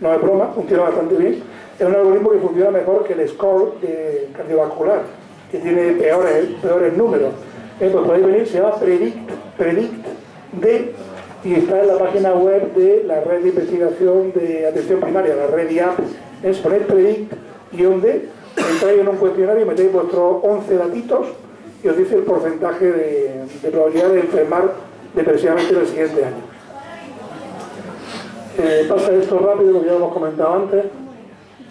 no es broma, funciona bastante bien. Es un algoritmo que funciona mejor que el score cardiovascular, que tiene peores números. Pues podéis venir, se llama PREDICT-D, y está en la página web de la red de investigación de atención primaria, la red IAP. Es poner PREDICT-D, entráis en un cuestionario y metéis vuestros 11 datitos y os dice el porcentaje de probabilidad de enfermar depresivamente en el siguiente año. Pasa esto rápido, lo que ya hemos comentado antes,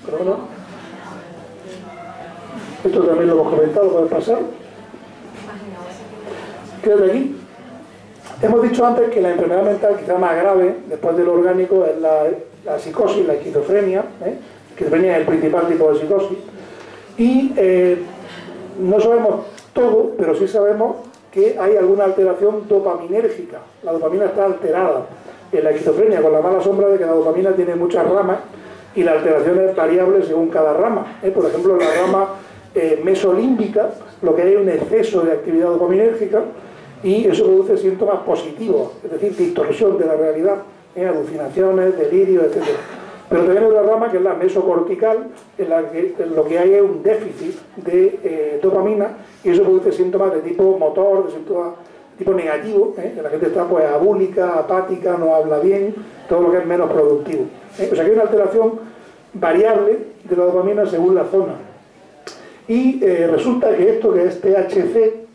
pero bueno, esto también lo hemos comentado, puede pasar. Quédate aquí. Hemos dicho antes que la enfermedad mental quizá más grave, después del orgánico, es la psicosis, la esquizofrenia. Esquizofrenia es el principal tipo de psicosis. Y no sabemos todo, pero sí sabemos que hay alguna alteración dopaminérgica. La dopamina está alterada en la esquizofrenia, con la mala sombra de que la dopamina tiene muchas ramas y la alteración es variable según cada rama. Por ejemplo, en la rama mesolímbica, lo que hay es un exceso de actividad dopaminérgica y eso produce síntomas positivos, es decir, distorsión de la realidad, alucinaciones, delirios, etc. Pero también hay otra rama que es la mesocortical, en la que lo que hay es un déficit de dopamina y eso produce síntomas de tipo motor, de síntomas de tipo negativo, que la gente está pues abúlica, apática, no habla bien, todo lo que es menos productivo. O sea que hay una alteración variable de la dopamina según la zona. Y resulta que esto que es THC,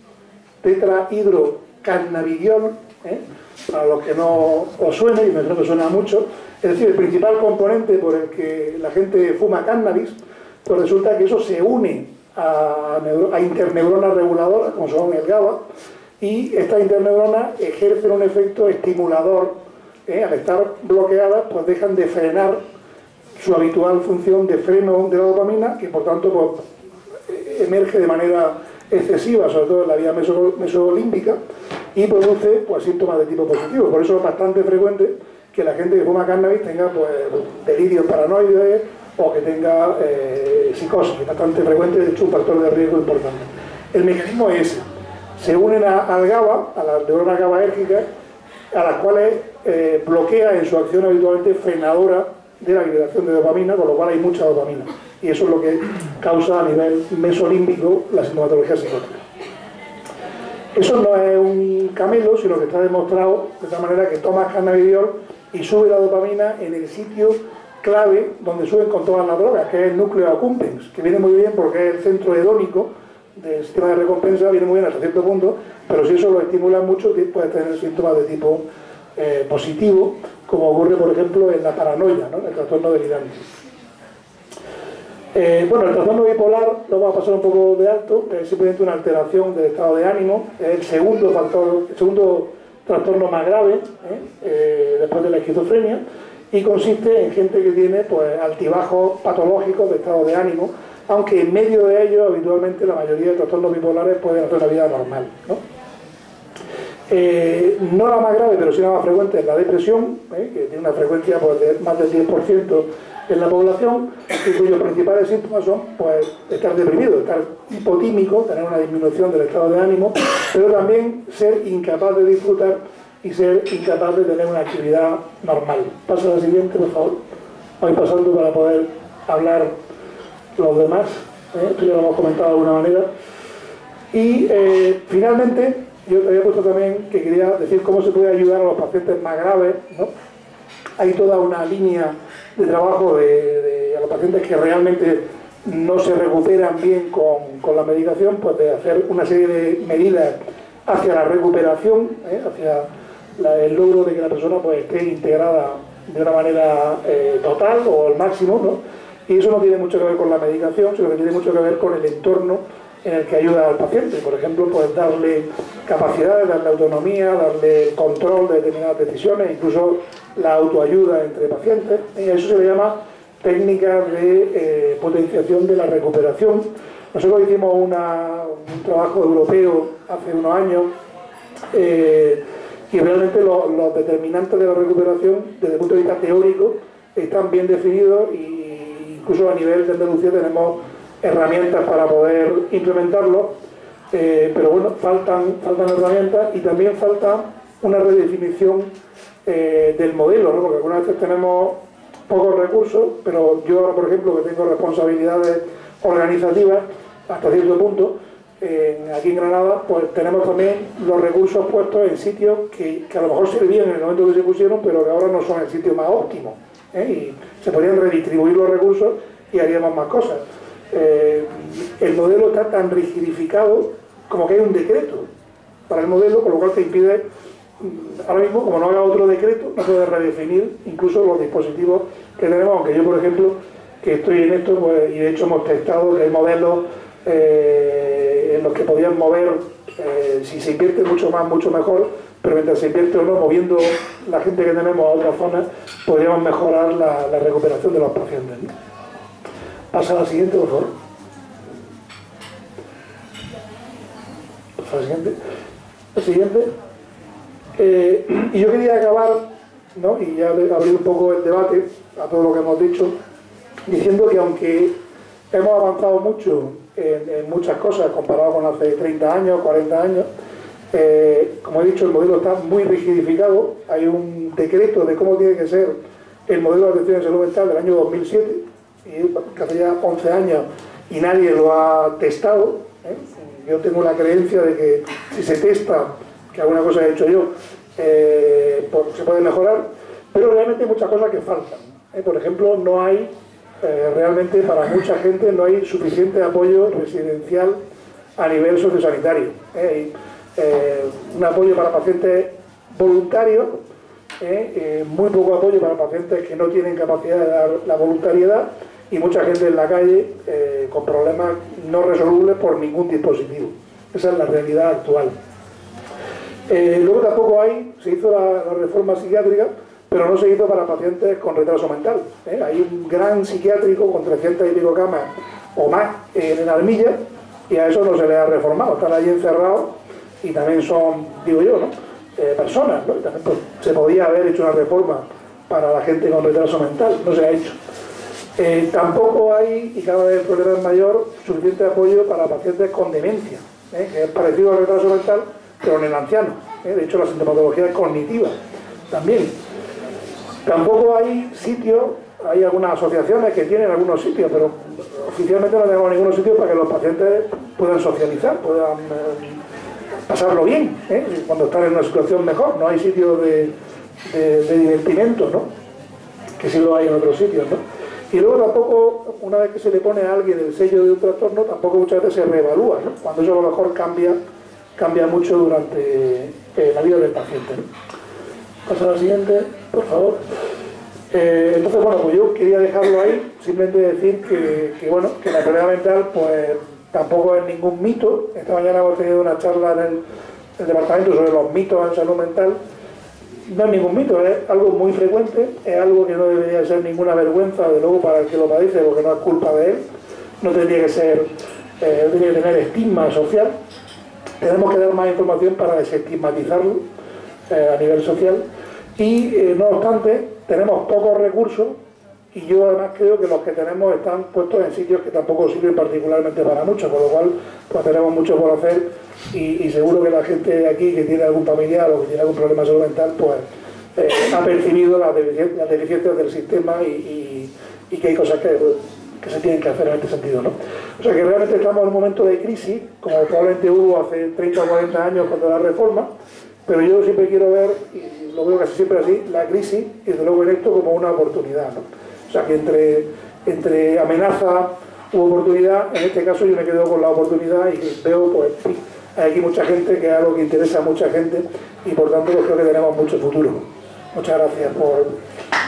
tetrahidrocannabidiol, para los que no os suene, y me creo que suena mucho, es decir, el principal componente por el que la gente fuma cannabis, pues resulta que eso se une a interneuronas reguladoras, como son el GABA, y estas interneuronas ejercen un efecto estimulador. Al estar bloqueadas, pues dejan de frenar su habitual función de freno de la dopamina, que por tanto pues, emerge de manera excesiva, sobre todo en la vía mesolímbica, y produce pues, síntomas de tipo positivo. Por eso es bastante frecuente que la gente que fuma cannabis tenga pues, delirios paranoides o que tenga psicosis. Es bastante frecuente, de hecho un factor de riesgo importante. El mecanismo es ese. Se unen al GABA, a las neuronas GABAérgicas, a las cuales bloquea en su acción habitualmente frenadora de la liberación de dopamina, con lo cual hay mucha dopamina. Y eso es lo que causa a nivel mesolímbico la sintomatología psicótica. Eso no es un camelo, sino que está demostrado de tal manera que tomas cannabidiol y sube la dopamina en el sitio clave donde suben con todas las drogas, que es el núcleo accumbens, que viene muy bien porque es el centro hedónico del sistema de recompensa, viene muy bien hasta cierto punto, pero si eso lo estimula mucho, puede tener síntomas de tipo positivo, como ocurre, por ejemplo, en la paranoia, ¿no? El trastorno delirante. Bueno, el trastorno bipolar lo vamos a pasar un poco de alto, es simplemente una alteración del estado de ánimo, es el segundo trastorno más grave, después de la esquizofrenia, y consiste en gente que tiene pues, altibajos patológicos de estado de ánimo, aunque en medio de ellos habitualmente la mayoría de trastornos bipolares pueden hacer una vida normal, ¿no? No la más grave, pero sí la más frecuente es la depresión, que tiene una frecuencia pues, de más del 10% en la población, y cuyos principales síntomas son pues, estar deprimido, estar hipotímico, tener una disminución del estado de ánimo, pero también ser incapaz de disfrutar y ser incapaz de tener una actividad normal. Pasa a la siguiente, por favor. Voy pasando para poder hablar los demás. Esto ya lo hemos comentado de alguna manera. Y finalmente, yo te había puesto también que quería decir cómo se puede ayudar a los pacientes más graves, ¿no? Hay toda una línea de trabajo a los pacientes que realmente no se recuperan bien con la medicación, pues de hacer una serie de medidas hacia la recuperación, hacia el logro de que la persona pues, esté integrada de una manera total o al máximo, ¿no? Y eso no tiene mucho que ver con la medicación, sino que tiene mucho que ver con el entorno en el que ayuda al paciente. Por ejemplo, pues darle capacidades, darle autonomía, darle control de determinadas decisiones, incluso la autoayuda entre pacientes. Y eso se le llama técnicas de potenciación de la recuperación. Nosotros hicimos un trabajo europeo hace unos años y realmente los determinantes de la recuperación desde el punto de vista teórico están bien definidos e incluso a nivel de Andalucía tenemos herramientas para poder implementarlo, pero bueno, faltan herramientas y también falta una redefinición del modelo, ¿no? Porque algunas veces tenemos pocos recursos, pero yo ahora, por ejemplo, que tengo responsabilidades organizativas hasta cierto punto, aquí en Granada, pues tenemos también los recursos puestos en sitios que a lo mejor servían en el momento que se pusieron, pero que ahora no son el sitio más óptimo, y se podrían redistribuir los recursos y haríamos más cosas. El modelo está tan rigidificado como que hay un decreto para el modelo, con lo cual te impide, ahora mismo, como no haga otro decreto, no puedes redefinir incluso los dispositivos que tenemos, aunque yo, por ejemplo, que estoy en esto, pues, y de hecho hemos testado que hay modelos en los que podían mover, si se invierte mucho más, mucho mejor, pero mientras se invierte o no, moviendo la gente que tenemos a otras zonas, podríamos mejorar la recuperación de los pacientes, ¿no? Pasa a la siguiente, por favor. Pasa a la siguiente. La siguiente. Y yo quería acabar, ¿no?, y ya abrir un poco el debate a todo lo que hemos dicho, diciendo que aunque hemos avanzado mucho en muchas cosas comparado con hace 30 años, 40 años, como he dicho, el modelo está muy rigidificado. Hay un decreto de cómo tiene que ser el modelo de atención en salud mental del año 2007, que hace ya 11 años y nadie lo ha testado. Yo tengo la creencia de que si se testa, que alguna cosa he hecho yo, pues se puede mejorar, pero realmente hay muchas cosas que faltan. Por ejemplo, no hay realmente, para mucha gente, no hay suficiente apoyo residencial a nivel sociosanitario. Hay un apoyo para pacientes voluntarios, muy poco apoyo para pacientes que no tienen capacidad de dar la voluntariedad, y mucha gente en la calle con problemas no resolubles por ningún dispositivo. Esa es la realidad actual. Luego tampoco se hizo la reforma psiquiátrica, pero no se hizo para pacientes con retraso mental. Hay un gran psiquiátrico con 300 y pico camas o más en Armilla, y a eso no se le ha reformado. Están allí encerrados y también son, digo yo, ¿no?, personas, ¿no? Y también, pues, se podía haber hecho una reforma para la gente con retraso mental, no se ha hecho. Tampoco hay, y cada vez el problema es mayor, suficiente apoyo para pacientes con demencia, que es parecido al retraso mental, pero en el anciano. De hecho, la sintomatología es cognitiva también. Tampoco hay sitios, hay algunas asociaciones que tienen algunos sitios, pero oficialmente no tenemos ningún sitio para que los pacientes puedan socializar, puedan pasarlo bien, cuando están en una situación mejor. No hay sitios de divertimento, ¿no?, que sí lo hay en otros sitios, ¿no? Y luego tampoco, una vez que se le pone a alguien el sello de un trastorno, tampoco muchas veces se reevalúa, ¿no?, cuando eso a lo mejor cambia mucho durante la vida del paciente, ¿no? Pasa a la siguiente, por favor. Entonces, bueno, pues yo quería dejarlo ahí, simplemente decir que bueno, que la enfermedad mental pues tampoco es ningún mito. Esta mañana hemos tenido una charla en el departamento sobre los mitos en salud mental. No es ningún mito, es algo muy frecuente, es algo que no debería ser ninguna vergüenza, de luego, para el que lo padece, porque no es culpa de él, no tendría que ser, no tendría que tener estigma social. Tenemos que dar más información para desestigmatizarlo a nivel social, y no obstante, tenemos pocos recursos, y yo además creo que los que tenemos están puestos en sitios que tampoco sirven particularmente para mucho, con lo cual pues tenemos mucho por hacer, y seguro que la gente aquí que tiene algún familiar o que tiene algún problema de salud mental pues ha percibido las deficiencias del sistema, y que hay cosas que se tienen que hacer en este sentido, ¿no? O sea que realmente estamos en un momento de crisis, como probablemente hubo hace 30 o 40 años cuando la reforma, pero yo siempre quiero ver, y lo veo casi siempre así, la crisis, y desde luego en esto, como una oportunidad, ¿no? O sea que entre amenaza u oportunidad, en este caso yo me quedo con la oportunidad, y veo, pues, sí, hay aquí mucha gente, que es algo que interesa a mucha gente, y por tanto pues creo que tenemos mucho futuro. Muchas gracias por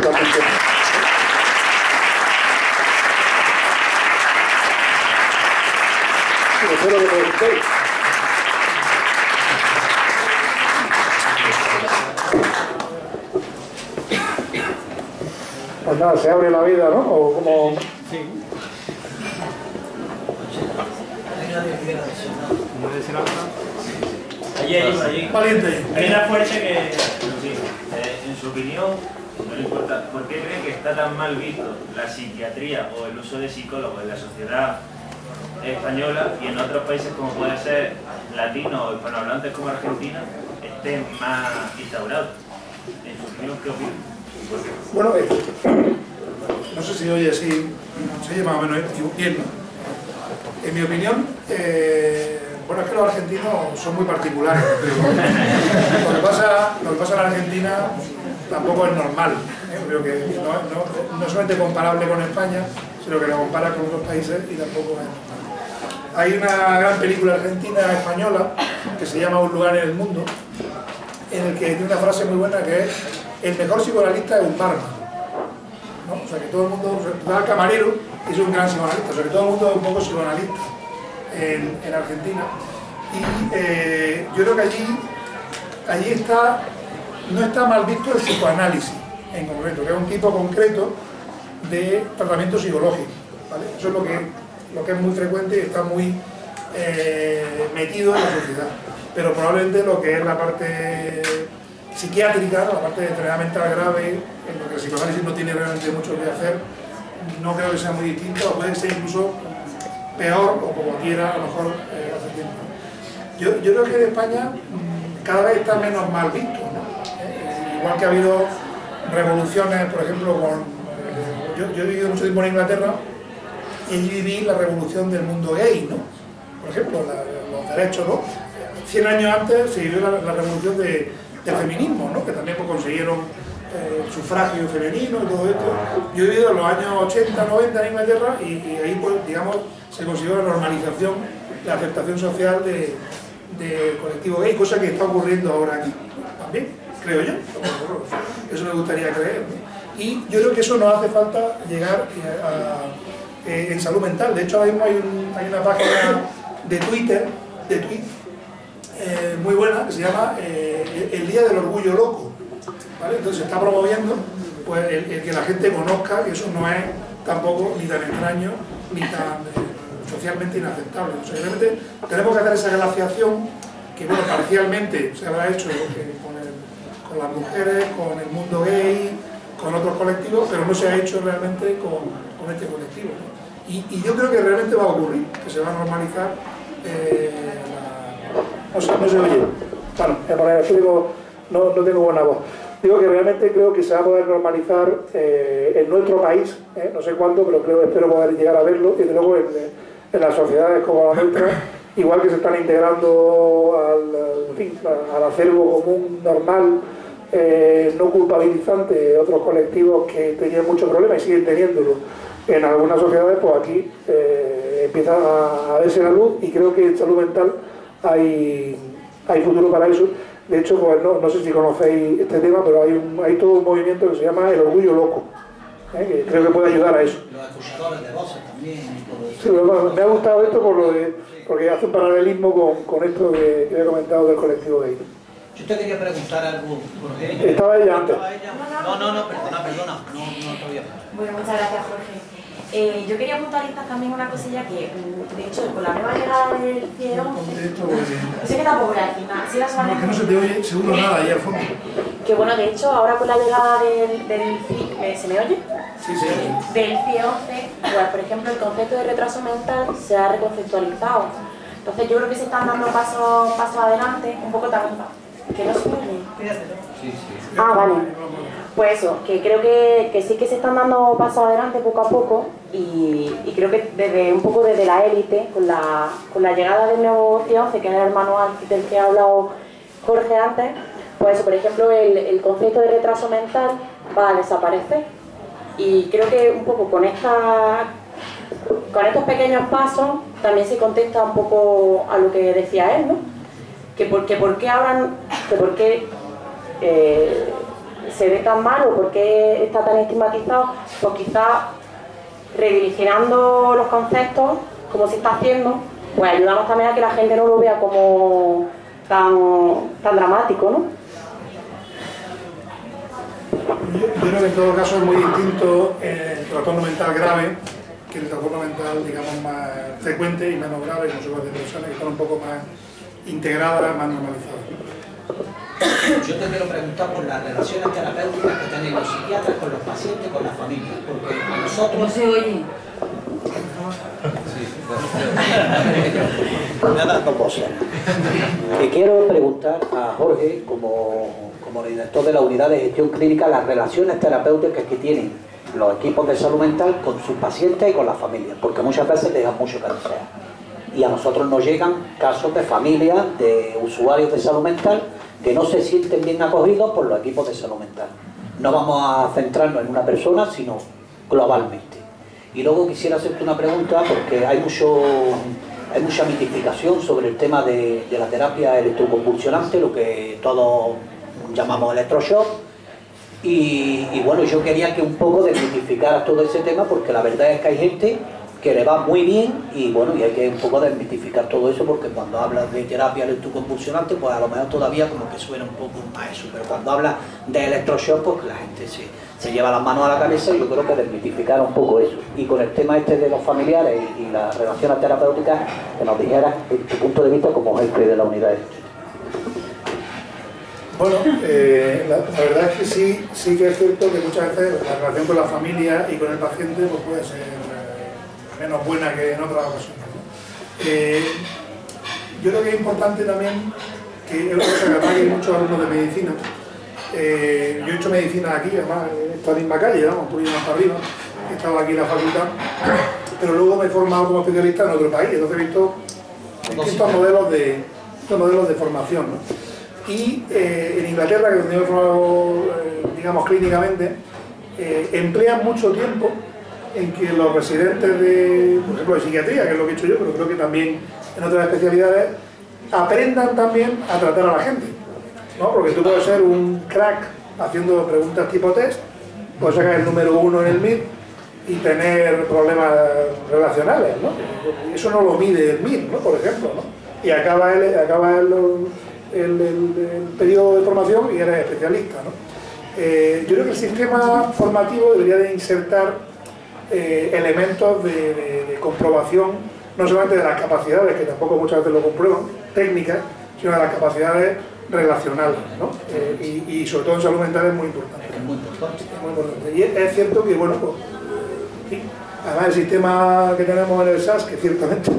la atención. Espero que conocéis. Pues nada, se abre la vida, ¿no? O como... Sí. Allí. Valiente. Hay una fuerza que nos dice, en su opinión, no le importa, ¿por qué cree que está tan mal visto la psiquiatría o el uso de psicólogos en la sociedad española y en otros países como puede ser latinos o hispanohablantes como Argentina estén más instaurados? En su opinión, ¿qué opina? Bueno, No sé si oye, si se oye más o menos bien, ¿no? En mi opinión, bueno, es que los argentinos son muy particulares. Lo que pasa en Argentina tampoco es normal. Creo que no es solamente comparable con España, sino que lo compara con otros países y tampoco es normal. Hay una gran película argentina española que se llama Un lugar en el mundo, en el que tiene una frase muy buena que es: el mejor psicoanalista es un barman, ¿no? O sea que todo el mundo, va al camarero y es un gran psicoanalista, o sea que todo el mundo es un poco psicoanalista en Argentina. Y yo creo que allí está, no está mal visto el psicoanálisis en concreto, que es un tipo concreto de tratamiento psicológico, ¿vale? Eso es lo que es muy frecuente y está muy metido en la sociedad. Pero probablemente lo que es la parte psiquiátrica, la parte de enfermedad mental grave, en lo que el psicoanálisis no tiene realmente mucho que hacer, no creo que sea muy distinto, o puede ser incluso peor, o como quiera, a lo mejor hace tiempo. Yo creo que en España cada vez está menos mal visto, ¿no? Igual que ha habido revoluciones, por ejemplo, yo he vivido mucho tiempo en Inglaterra y allí viví la revolución del mundo gay, ¿no? Por ejemplo, los derechos, ¿no? 100 años antes se vivió la revolución del feminismo, ¿no? Que también pues, consiguieron el sufragio femenino y todo esto. Yo he vivido en los años 80, 90 en Inglaterra y ahí, pues, digamos, se consiguió la normalización, la aceptación social del colectivo gay, cosa que está ocurriendo ahora aquí, también, creo yo. Eso me gustaría creer, ¿no? Y yo creo que eso nos hace falta llegar en salud mental. De hecho, ahora mismo hay una página de Twitter, muy buena, que se llama el Día del Orgullo Loco, ¿vale? Entonces se está promoviendo pues, el que la gente conozca que eso no es tampoco ni tan extraño ni tan socialmente inaceptable. O sea, realmente tenemos que hacer esa relación que, bueno, parcialmente se habrá hecho con las mujeres, con el mundo gay, con otros colectivos, pero no se ha hecho realmente con este colectivo, ¿no? Y yo creo que realmente va a ocurrir, que se va a normalizar no se oye. Bueno, no tengo buena voz. Digo que realmente creo que se va a poder normalizar en nuestro país, no sé cuándo, pero espero poder llegar a verlo, y desde luego en las sociedades como la nuestra, igual que se están integrando al acervo común normal, no culpabilizante, otros colectivos que tenían muchos problemas y siguen teniéndolo en algunas sociedades, pues aquí empieza a verse la luz y creo que en salud mental hay futuro para eso. De hecho, pues no sé si conocéis este tema, pero hay todo un movimiento que se llama el orgullo loco, que creo que puede ayudar a eso. Los acusadores de voces también y todo eso. Sí, me ha gustado esto porque hace un paralelismo con esto que he comentado del colectivo gay. Yo te quería preguntar algo, Jorge. Estaba ella antes. No, perdona, no todavía. Bueno, muchas gracias, Jorge. Yo quería puntualizar también una cosilla que, de hecho, con la nueva llegada del CIE 11... Sé que tampoco voy a decir nada. ¿Sí las Es que no se te oye seguro nada ahí al fondo. Que bueno, de hecho, ahora con la llegada del CIE... ¿Se me oye? Sí. Del CIE 11, pues, por ejemplo, el concepto de retraso mental se ha reconceptualizado. Entonces yo creo que se están dando pasos adelante, un poco también... ¿Que no se me oye? Sí. Ah, vale. Pues eso, que creo que sí que se están dando pasos adelante poco a poco y creo que un poco desde la élite, con la llegada del nuevo CIE 11, que es el manual del que ha hablado Jorge antes, pues eso, por ejemplo, el concepto de retraso mental va a desaparecer. Y creo que un poco con estos pequeños pasos también se contesta un poco a lo que decía él, ¿no? Que por qué ahora, se ve tan mal o por qué está tan estigmatizado, pues quizás redirigionando los conceptos, como se está haciendo, pues ayudamos también a que la gente no lo vea como tan dramático, ¿no? Yo creo que en todo caso es muy distinto el trastorno mental grave que el trastorno mental, digamos, más frecuente y menos grave, como son las depresiones, que están un poco más integradas, más normalizadas. Yo te quiero preguntar por las relaciones terapéuticas que tienen los psiquiatras con los pacientes, con las familias, porque a nosotros... No se oye. Nada, dos cosas. Te quiero preguntar a Jorge, como director de la unidad de gestión clínica, las relaciones terapéuticas que tienen los equipos de salud mental con sus pacientes y con las familias, porque muchas veces dejan mucho que desear. Y a nosotros nos llegan casos de familias, de usuarios de salud mental, que no se sienten bien acogidos por los equipos de salud mental. No vamos a centrarnos en una persona, sino globalmente. Y luego quisiera hacerte una pregunta, porque hay mucha mitificación sobre el tema de la terapia electroconvulsionante, lo que todos llamamos electroshock. Y bueno, yo quería que un poco desmitificaras todo ese tema, porque la verdad es que hay gente que le va muy bien y bueno, y hay que un poco desmitificar todo eso, porque cuando hablas de terapia electroconvulsionante, pues a lo mejor todavía como que suena un poco a eso, pero cuando hablas de electroshock, pues la gente se lleva las manos a la cabeza, y yo creo que desmitificar un poco eso. Y con el tema este de los familiares y las relaciones terapéuticas, que nos dijeras tu punto de vista como jefe de la unidad de gestión. Bueno, la verdad es que sí que es cierto que muchas veces la relación con la familia y con el paciente pues puede ser menos buena que en otras ocasiones, ¿no? Yo creo que es importante también, que es una cosa que hay muchos alumnos de medicina. Yo he hecho medicina aquí, además, en esta misma calle, ¿no? Un poquito más para arriba, he estado aquí en la facultad, pero luego me he formado como especialista en otro país, entonces he visto distintos modelos de formación, ¿no? Y en Inglaterra, que es donde me he formado, digamos, clínicamente, emplean mucho tiempo en que los residentes de, por ejemplo, de psiquiatría, que es lo que he hecho yo, pero creo que también en otras especialidades, aprendan también a tratar a la gente, ¿no? Porque tú puedes ser un crack haciendo preguntas tipo test, puedes sacar el número 1 en el MIR y tener problemas relacionales, ¿no? Eso no lo mide el MIR, ¿no? Por ejemplo, ¿no? Y acaba el periodo de formación y eres especialista, ¿no? Yo creo que el sistema formativo debería de insertar elementos de comprobación, no solamente de las capacidades, que tampoco muchas veces lo comprueban, técnicas, sino de las capacidades relacionales, ¿no? Y sobre todo en salud mental es muy importante. Es muy importante. Es muy importante. Y es cierto que, bueno, pues, sí, además el sistema que tenemos en el SAS, que ciertamente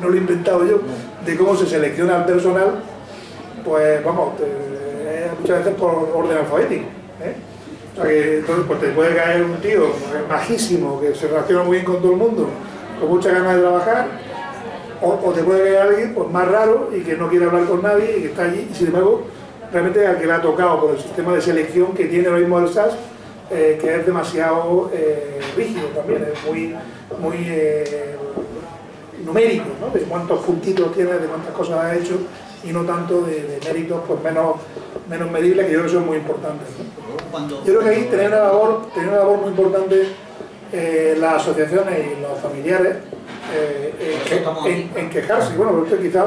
no lo he inventado yo, de cómo se selecciona el personal, pues vamos, muchas veces por orden alfabético, ¿eh? O sea que entonces pues te puede caer un tío majísimo, que se relaciona muy bien con todo el mundo, con muchas ganas de trabajar, o te puede caer alguien pues más raro y que no quiere hablar con nadie y que está allí, y sin embargo realmente al que le ha tocado por el sistema de selección que tiene ahora mismo el SAS, que es demasiado rígido también, es muy numérico, ¿no? De cuántos puntitos tienes, de cuántas cosas has hecho, y no tanto de méritos pues menos medibles, que yo creo que son muy importantes, ¿no? Yo creo que ahí tener una labor muy importante las asociaciones y los familiares en quejarse. Bueno, pero usted quizás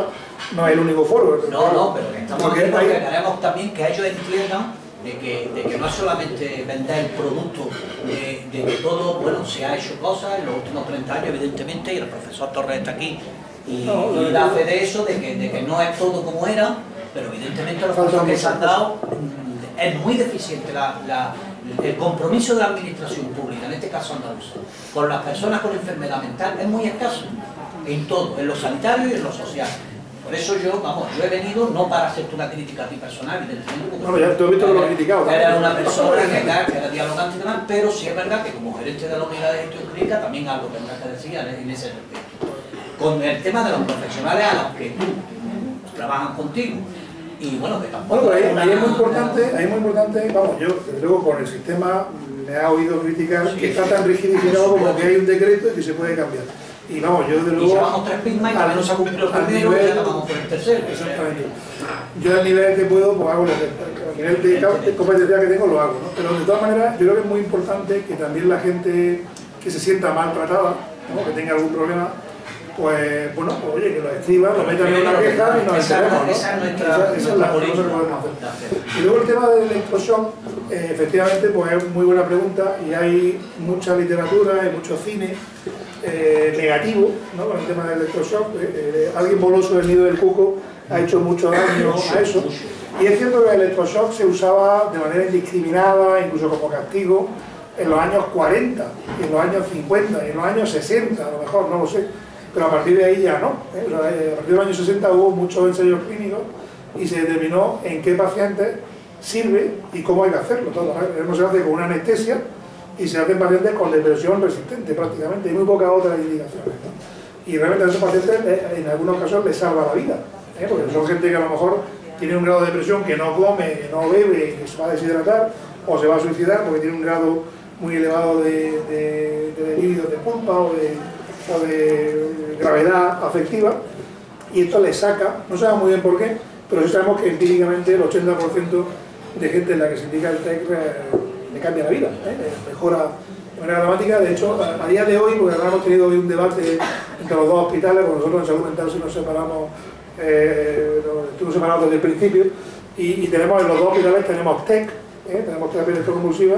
no es el único foro. No, pero estamos aquí porque queremos también que ellos entiendan de que no es solamente vender el producto, de que todo, bueno, se ha hecho cosas en los últimos 30 años, evidentemente, y el profesor Torres está aquí y da fe de eso, de que no es todo como era, pero evidentemente los pasos que se han dado es muy deficiente el compromiso de la administración pública, en este caso andaluza, con las personas con enfermedad mental es muy escaso, en todo, en lo sanitario y en lo social. Por eso yo he venido no para hacerte una crítica a ti personal, evidentemente. No, ya te he visto que lo he criticado. Era una persona que era dialogante y demás, pero sí es verdad que como gerente de la unidad de gestión clínica también algo tendrás que decir en ese respecto. Con el tema de los profesionales a los que tú trabajan contigo. Y bueno, que tampoco... Bueno, pero ahí es muy importante, vamos, yo desde luego con el sistema me ha oído criticar que está tan rigidificado como que hay un decreto y que se puede cambiar. Y vamos, yo desde luego... Y llevamos 3 pismas y todavía no se ha cumplido el primero y ya vamos por el tercero. Exactamente. Yo al nivel que puedo, pues hago lo que... Al nivel de competencia que tengo, lo hago, ¿no? Pero de todas maneras, yo creo que es muy importante que también la gente que se sienta maltratada, ¿no? Que tenga algún problema, pues bueno, pues, oye, que lo escriban, lo metan en una queja y nos enteremos, ¿no? Esa es la cosa que podemos hacer. Y luego el tema del electroshock, efectivamente, pues es muy buena pregunta y hay mucha literatura, hay mucho cine negativo, ¿no? Con el tema del electroshock. Alguien voló sobre el nido del cuco, ha hecho mucho daño a eso. Y es cierto que el electroshock se usaba de manera indiscriminada, incluso como castigo, en los años 40, y en los años 50, y en los años 60, a lo mejor, no lo sé. Pero a partir de ahí ya no. O sea, a partir de los años 60 hubo muchos ensayos clínicos y se determinó en qué pacientes sirve y cómo hay que hacerlo. Todo no se hace con una anestesia y se hace en pacientes con depresión resistente prácticamente, y muy pocas otras indicaciones, ¿no? Y realmente a esos pacientes en algunos casos les salva la vida, porque son gente que a lo mejor tiene un grado de depresión, que no come, que no bebe, que se va a deshidratar o se va a suicidar porque tiene un grado muy elevado de delirio de culpa o de gravedad afectiva, y esto le saca, no sabemos muy bien por qué, pero sí sabemos que empíricamente el 80% de gente en la que se indica el TEC le cambia la vida, mejora de manera dramática. De hecho, a día de hoy, porque ahora hemos tenido hoy un debate entre los dos hospitales, porque nosotros en salud mental sí nos separamos, estuvimos separados desde el principio, y tenemos en los dos hospitales tenemos TEC, tenemos terapia electroconvulsiva.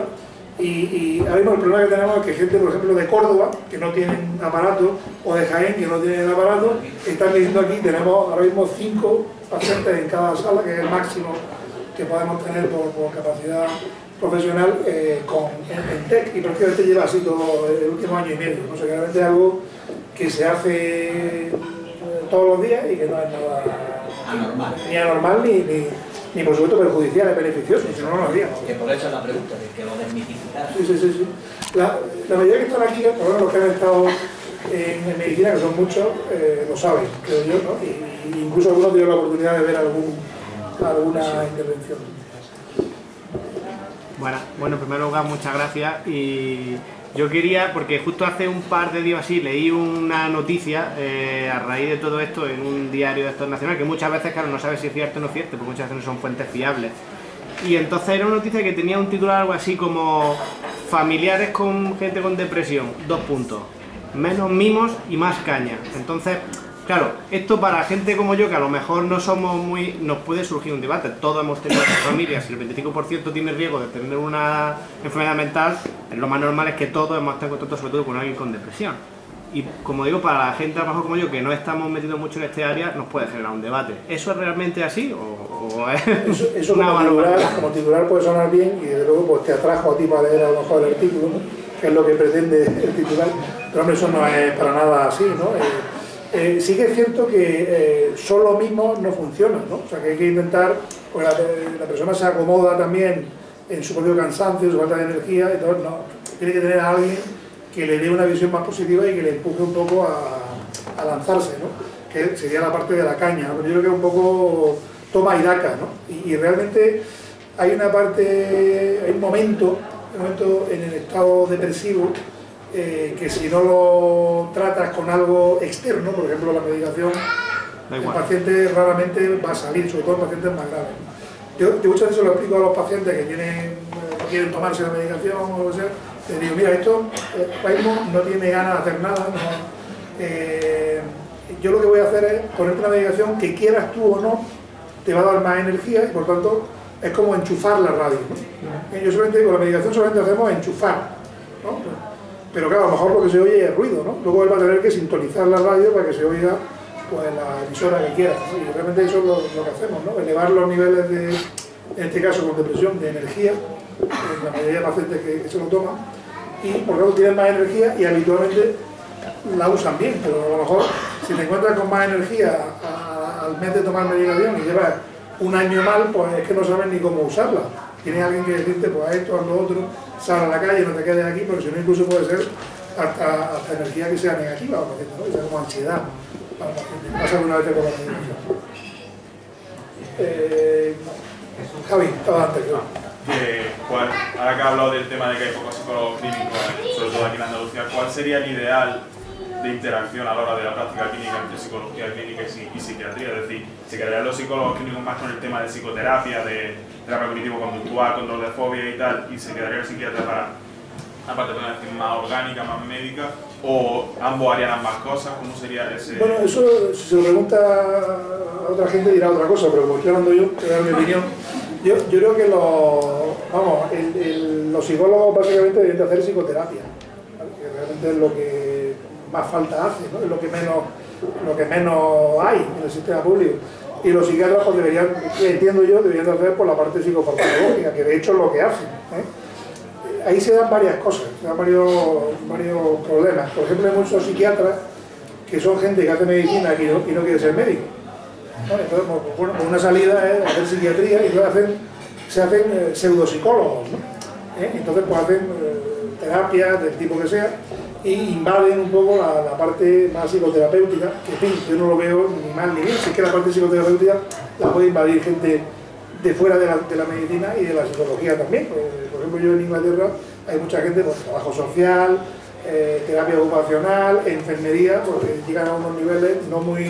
Y ahora mismo el problema que tenemos es que gente, por ejemplo, de Córdoba, que no tienen aparato, o de Jaén, que no tienen aparato, están diciendo aquí, tenemos ahora mismo 5 pacientes en cada sala, que es el máximo que podemos tener por capacidad profesional en TEC, y prácticamente lleva así todo el último año y medio. No sé, realmente es algo que se hace todos los días y que no es nada anormal. Ni anormal ni por supuesto perjudicial, es beneficioso, si no, no lo haríamos. Que por eso es la pregunta, de que lo desmitificar. Sí. La mayoría que están aquí, por lo menos los que han estado en medicina, que son muchos, lo saben, creo yo, ¿no? Y incluso algunos tienen la oportunidad de ver alguna intervención. Bueno, en primer lugar, muchas gracias. Y yo quería, porque justo hace un par de días así leí una noticia a raíz de todo esto en un diario de estos nacional, que muchas veces, claro, no sabes si es cierto o no es cierto, porque muchas veces no son fuentes fiables. Y entonces era una noticia que tenía un titular algo así como: familiares con gente con depresión, 2 puntos, menos mimos y más caña. Entonces, claro, esto para gente como yo, que a lo mejor no somos muy... nos puede surgir un debate. Todos hemos tenido familias, si el 25% tiene riesgo de tener una enfermedad mental, lo más normal es que todos hemos estado en contacto sobre todo con alguien con depresión. Y como digo, para la gente a lo mejor como yo, que no estamos metidos mucho en este área, nos puede generar un debate. ¿Eso es realmente así o es eso una como titular puede sonar bien, y desde luego pues te atrajo a ti para leer a lo mejor el artículo, ¿no? Que es lo que pretende el titular, pero hombre, eso no es para nada así, ¿no? Sí que es cierto que solo mismo no funciona, ¿no? O sea, que hay que intentar, pues la persona se acomoda también en su propio cansancio, su falta de energía, entonces no, tiene que tener a alguien que le dé una visión más positiva y que le empuje un poco a lanzarse, ¿no? Que sería la parte de la caña, ¿no? Pero yo creo que es un poco toma y daca, ¿no? Y realmente hay una parte, hay un momento en el estado depresivo que si no lo tratas con algo externo, por ejemplo la medicación, el paciente raramente va a salir, sobre todo en pacientes más graves. Yo muchas veces lo explico a los pacientes que quieren tomarse la medicación o lo que sea, les digo, mira, esto no tiene ganas de hacer nada, yo lo que voy a hacer es ponerte una medicación que quieras tú o no, te va a dar más energía y por tanto es como enchufar la radio, ¿no? Yo solamente con la medicación solamente hacemos enchufar, ¿no? Pero claro, a lo mejor lo que se oye es ruido, ¿no? Luego él va a tener que sintonizar la radio para que se oiga pues, la emisora que quiera, ¿no? Y realmente eso es lo que hacemos, ¿no? Elevar los niveles de, en este caso con depresión, de energía, en la mayoría de pacientes que se lo toman, y por lo tanto tienen más energía y habitualmente la usan bien, pero a lo mejor si te encuentras con más energía al mes de tomar medicación y llevas un año mal, pues es que no sabes ni cómo usarla. Tienes alguien que decirte, pues a esto, a lo otro, sal a la calle, no te quedes aquí, porque si no incluso puede ser hasta energía que sea negativa para el paciente, ¿no? Que sea como ansiedad para el paciente. Pasa alguna vez con la medicación. Javi, estaba antes, creo. Ahora que ha hablado del tema de que hay pocos psicólogos clínicos, sobre todo aquí en Andalucía, ¿cuál sería el ideal de interacción a la hora de la práctica clínica entre psicología clínica y psiquiatría? Es decir, ¿se quedarían los psicólogos clínicos más con el tema de psicoterapia, de terapia cognitivo-conductual, control de fobia y tal, y se quedaría el psiquiatra para una parte podemos decir más orgánica, más médica, o ambos harían más cosas? ¿Cómo sería ese...? Bueno, eso si se lo pregunta a otra gente dirá otra cosa, pero como estoy hablando yo, te voy a dar mi opinión. Yo creo que los psicólogos básicamente deben de hacer psicoterapia, ¿vale? Que realmente es lo que más falta hace, ¿no? Es lo que menos hay en el sistema público. Y los psiquiatras pues entiendo yo, deberían de hacer por la parte psicofarmacológica, que de hecho es lo que hacen, ¿eh? Ahí se dan varias cosas, se dan varios problemas. Por ejemplo, hay muchos psiquiatras que son gente que hace medicina y no quiere ser médico. Bueno, entonces, bueno, una salida es hacer psiquiatría y luego se hacen pseudopsicólogos, ¿no? Entonces pues hacen terapias del tipo que sea y invaden un poco la parte más psicoterapéutica, que en fin, yo no lo veo ni mal ni bien, si es que la parte psicoterapéutica la puede invadir gente de fuera de la medicina y de la psicología también. Por ejemplo, yo en Inglaterra hay mucha gente con trabajo social, terapia ocupacional, enfermería, porque llegan a unos niveles no muy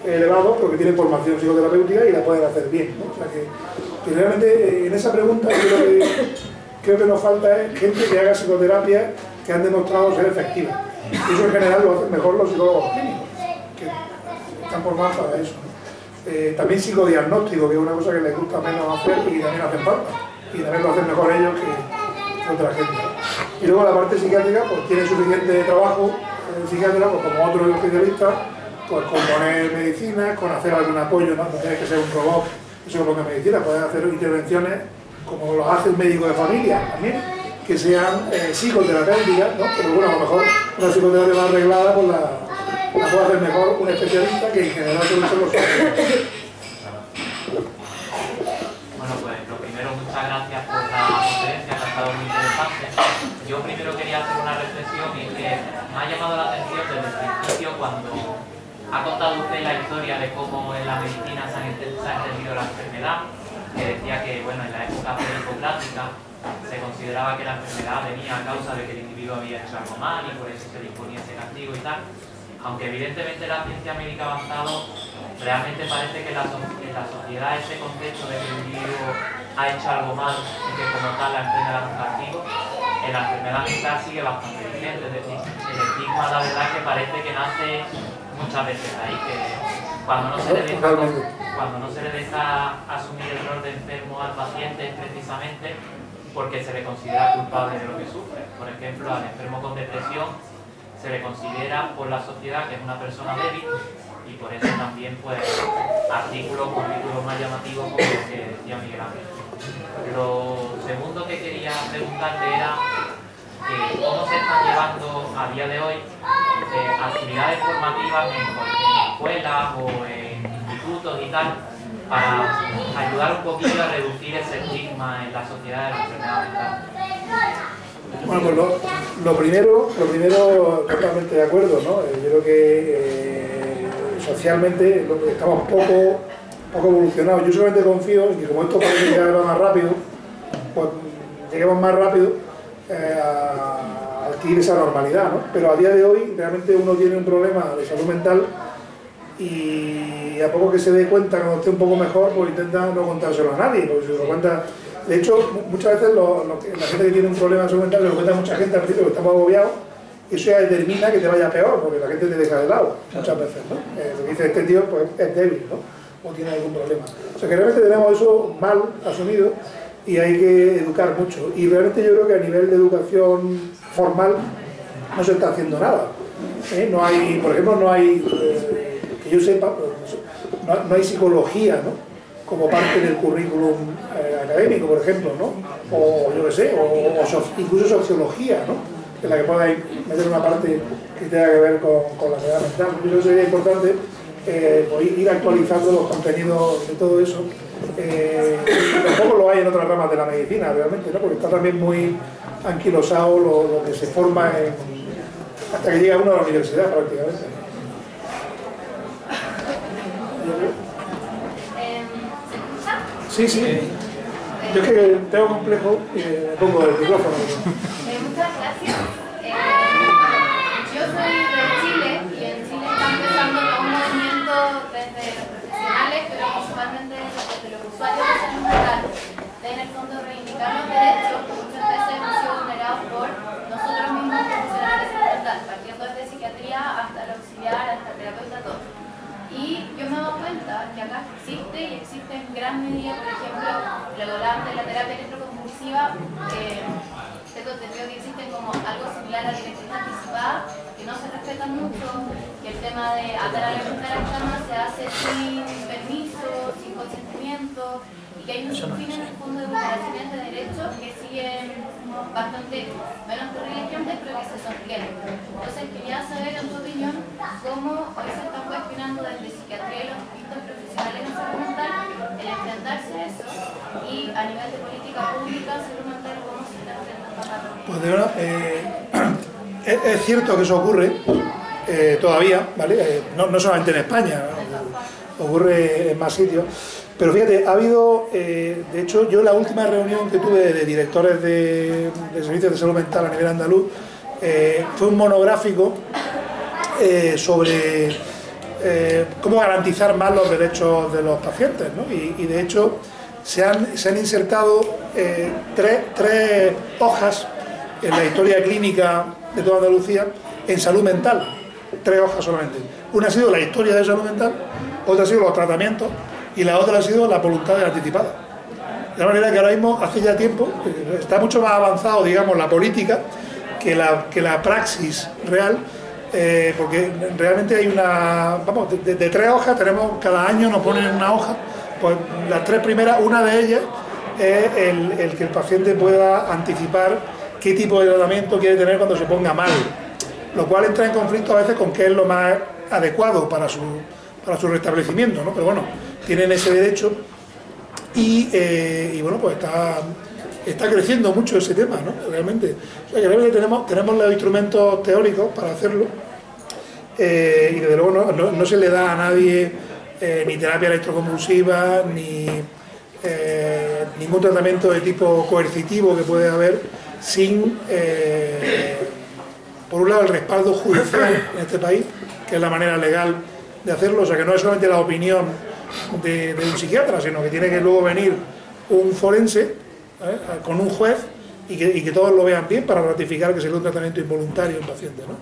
elevados porque tienen formación psicoterapéutica y la pueden hacer bien, ¿no? O sea que realmente en esa pregunta yo creo que nos falta gente que haga psicoterapia que han demostrado ser efectivas. Eso en general lo hacen mejor los psicólogos clínicos, que están formados para eso, ¿no? También psicodiagnóstico, que es una cosa que les gusta menos hacer y que también hacen falta, y también lo hacen mejor ellos que otra gente. Y luego la parte psiquiátrica pues tiene suficiente trabajo el psiquiatra, pues como otros especialistas, pues con poner medicina, con hacer algún apoyo, no tiene que ser un robot que se ponga medicina, pueden hacer intervenciones como lo hace un médico de familia también, que sean psicoterapéuticas, ¿no? Pero bueno, a lo mejor una psicoterapia más arreglada pues la puede hacer mejor un especialista que en general suele ser los psicólogos. Bueno, pues lo primero, muchas gracias por la conferencia, que ha estado muy interesante. Yo primero quería hacer una reflexión y que me ha llamado la atención desde el principio cuando ha contado usted la historia de cómo en la medicina se ha entendido la enfermedad, que decía que bueno, en la época pre-hipocrática se consideraba que la enfermedad venía a causa de que el individuo había hecho algo mal y por eso se le imponía ese castigo y tal. Aunque evidentemente la ciencia médica ha avanzado, realmente parece que en la sociedad ese concepto de que el individuo ha hecho algo mal y que como tal la enfermedad es un castigo, en la enfermedad mental sigue bastante vigente. Es decir, el estigma la verdad que parece que nace muchas veces ahí, que cuando no se le deja asumir el rol de enfermo al paciente es precisamente porque se le considera culpable de lo que sufre. Por ejemplo, al enfermo con depresión se le considera por la sociedad que es una persona débil y por eso también pues artículos con títulos más llamativos como lo que decía Miguel Ángel. Lo segundo que quería preguntarle era cómo se están llevando a día de hoy actividades formativas en escuelas o en institutos y tal para ayudar un poquito a reducir ese estigma en la sociedad de la enfermedad mental. Bueno, pues lo primero, totalmente de acuerdo, ¿no? Yo creo que socialmente estamos poco evolucionados. Yo solamente confío en que como esto parece que va más rápido, pues lleguemos más rápido a adquirir esa normalidad, ¿no? Pero a día de hoy realmente uno tiene un problema de salud mental y a poco que se dé cuenta cuando esté un poco mejor, pues intenta no contárselo a nadie, porque si se lo cuenta. De hecho, muchas veces la gente que tiene un problema de salud mental, le cuenta a mucha gente al principio que estamos agobiados, y eso ya determina que te vaya peor, porque la gente te deja de lado, muchas veces, ¿no? Lo que dice este tío, pues es débil, ¿no? O tiene algún problema. O sea que realmente tenemos eso mal asumido y hay que educar mucho. Y realmente yo creo que a nivel de educación formal no se está haciendo nada. No hay, por ejemplo, no hay, que yo sepa, no hay psicología, ¿no? Como parte del currículum académico, por ejemplo, ¿no? O yo qué sé, incluso sociología, ¿no? En la que pueda meter una parte que tenga que ver con la enfermedad mental. Yo creo que sería importante ir actualizando los contenidos de todo eso. Tampoco lo hay en otras ramas de la medicina, realmente, ¿no? Porque está también muy anquilosado lo que se forma hasta que llega uno a la universidad, prácticamente. Sí, sí. Yo es que tengo complejo y me pongo el micrófono. Muchas gracias. Yo soy de Chile y en Chile está empezando un movimiento desde los profesionales, pero principalmente desde los usuarios de salud mental, de en el fondo reivindicar los derechos que muchas veces han sido vulnerados por existe y existe en gran medida, por ejemplo, la terapia electroconvulsiva. Tengo entendido que existen como algo similar a la directriz anticipada, que no se respetan mucho, que el tema de atar a la mujer a la cama se hace sin permiso, sin consentimiento, y que hay un sinfín en el fondo de vulneraciones de derechos que siguen bastante menos privilegiantes, pero que se sostienen. Entonces quería saber, en tu opinión, cómo hoy se está cuestionando desde psiquiatría y los distintos profesionales en salud mental el enfrentarse a eso, y a nivel de política pública, salud mental, cómo se está enfrentando. Pues de verdad, es cierto que eso ocurre todavía, ¿vale? No solamente en España, ocurre en más sitios. Pero fíjate, ha habido, de hecho, yo la última reunión que tuve de directores de servicios de salud mental a nivel andaluz fue un monográfico sobre cómo garantizar más los derechos de los pacientes, ¿no? Y de hecho se han insertado tres hojas en la historia clínica de toda Andalucía en salud mental, 3 hojas solamente. Una ha sido la historia de salud mental, otra ha sido los tratamientos y la otra ha sido la voluntad anticipada. De manera que ahora mismo, hace ya tiempo, está mucho más avanzado, digamos, la política que la praxis real, porque realmente hay una, vamos, de 3 hojas tenemos, cada año nos ponen una hoja, pues las 3 primeras, una de ellas es el que el paciente pueda anticipar qué tipo de tratamiento quiere tener cuando se ponga mal, lo cual entra en conflicto a veces con qué es lo más adecuado para su restablecimiento, ¿no? Pero bueno, tienen ese derecho y bueno, pues está creciendo mucho ese tema, ¿no? Realmente. O sea, que realmente tenemos los instrumentos teóricos para hacerlo y desde luego no se le da a nadie ni terapia electroconvulsiva ni ningún tratamiento de tipo coercitivo que puede haber sin, por un lado, el respaldo judicial en este país, que es la manera legal de hacerlo. O sea, que no es solamente la opinión de un psiquiatra, sino que tiene que luego venir un forense con un juez y que todos lo vean bien para ratificar que se le da un tratamiento involuntario a un paciente, ¿no?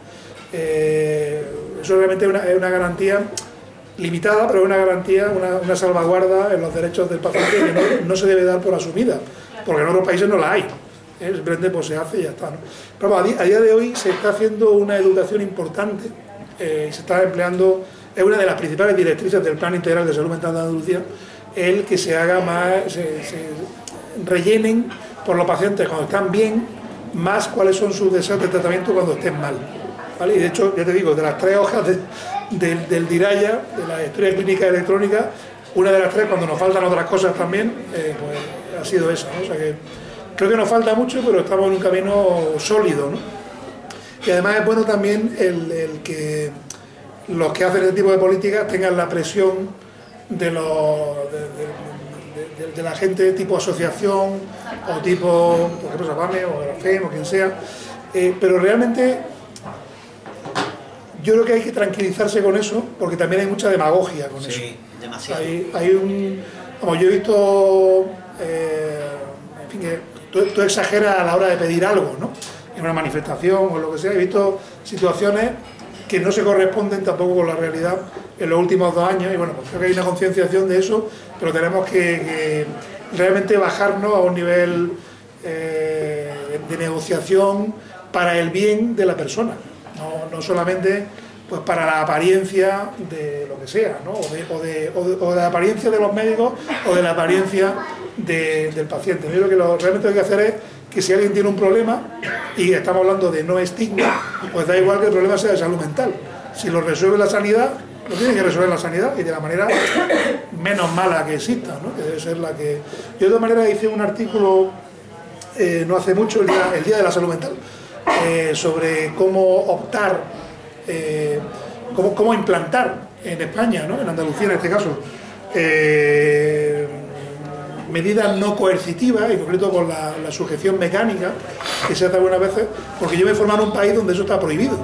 Eso realmente es una garantía limitada, pero es una garantía, una salvaguarda en los derechos del paciente que no se debe dar por asumida, porque en otros países no la hay. Simplemente pues se hace y ya está, ¿no? Pero a día de hoy se está haciendo una educación importante, se está empleando, es una de las principales directrices del Plan Integral de Salud Mental de Andalucía, el que se haga más, se rellenen por los pacientes cuando están bien, más cuáles son sus deseos de tratamiento cuando estén mal, ¿vale? Y de hecho, ya te digo, de las 3 hojas del DIRAYA, de la historia clínica electrónica, una de las 3, cuando nos faltan otras cosas también, pues ha sido esa, ¿no? O sea que creo que nos falta mucho, pero estamos en un camino sólido, ¿no? Y además es bueno también el que los que hacen este tipo de políticas tengan la presión de la gente tipo asociación o tipo, por ejemplo, Sabame o la FEM o quien sea, pero realmente yo creo que hay que tranquilizarse con eso, porque también hay mucha demagogia con eso. Sí, demasiado. Como yo he visto, en fin, que tú exageras a la hora de pedir algo, ¿no? En una manifestación o lo que sea, he visto situaciones que no se corresponden tampoco con la realidad en los últimos 2 años, y bueno, pues creo que hay una concienciación de eso, pero tenemos que realmente bajarnos a un nivel de negociación para el bien de la persona, no solamente pues para la apariencia de lo que sea, ¿no? o de la apariencia de los médicos o de la apariencia del paciente. Yo creo que lo realmente hay que hacer es que si alguien tiene un problema, y estamos hablando de no estigma, pues da igual que el problema sea de salud mental. Si lo resuelve la sanidad, lo tiene que resolver la sanidad, y de la manera menos mala que exista, ¿no? Que debe ser la que... Yo de todas maneras hice un artículo no hace mucho, el día de la salud mental, sobre cómo optar, cómo implantar en España, ¿no? En Andalucía en este caso, medidas no coercitivas, en concreto con la sujeción mecánica, que se hace algunas veces, porque yo me he formado en un país donde eso está prohibido.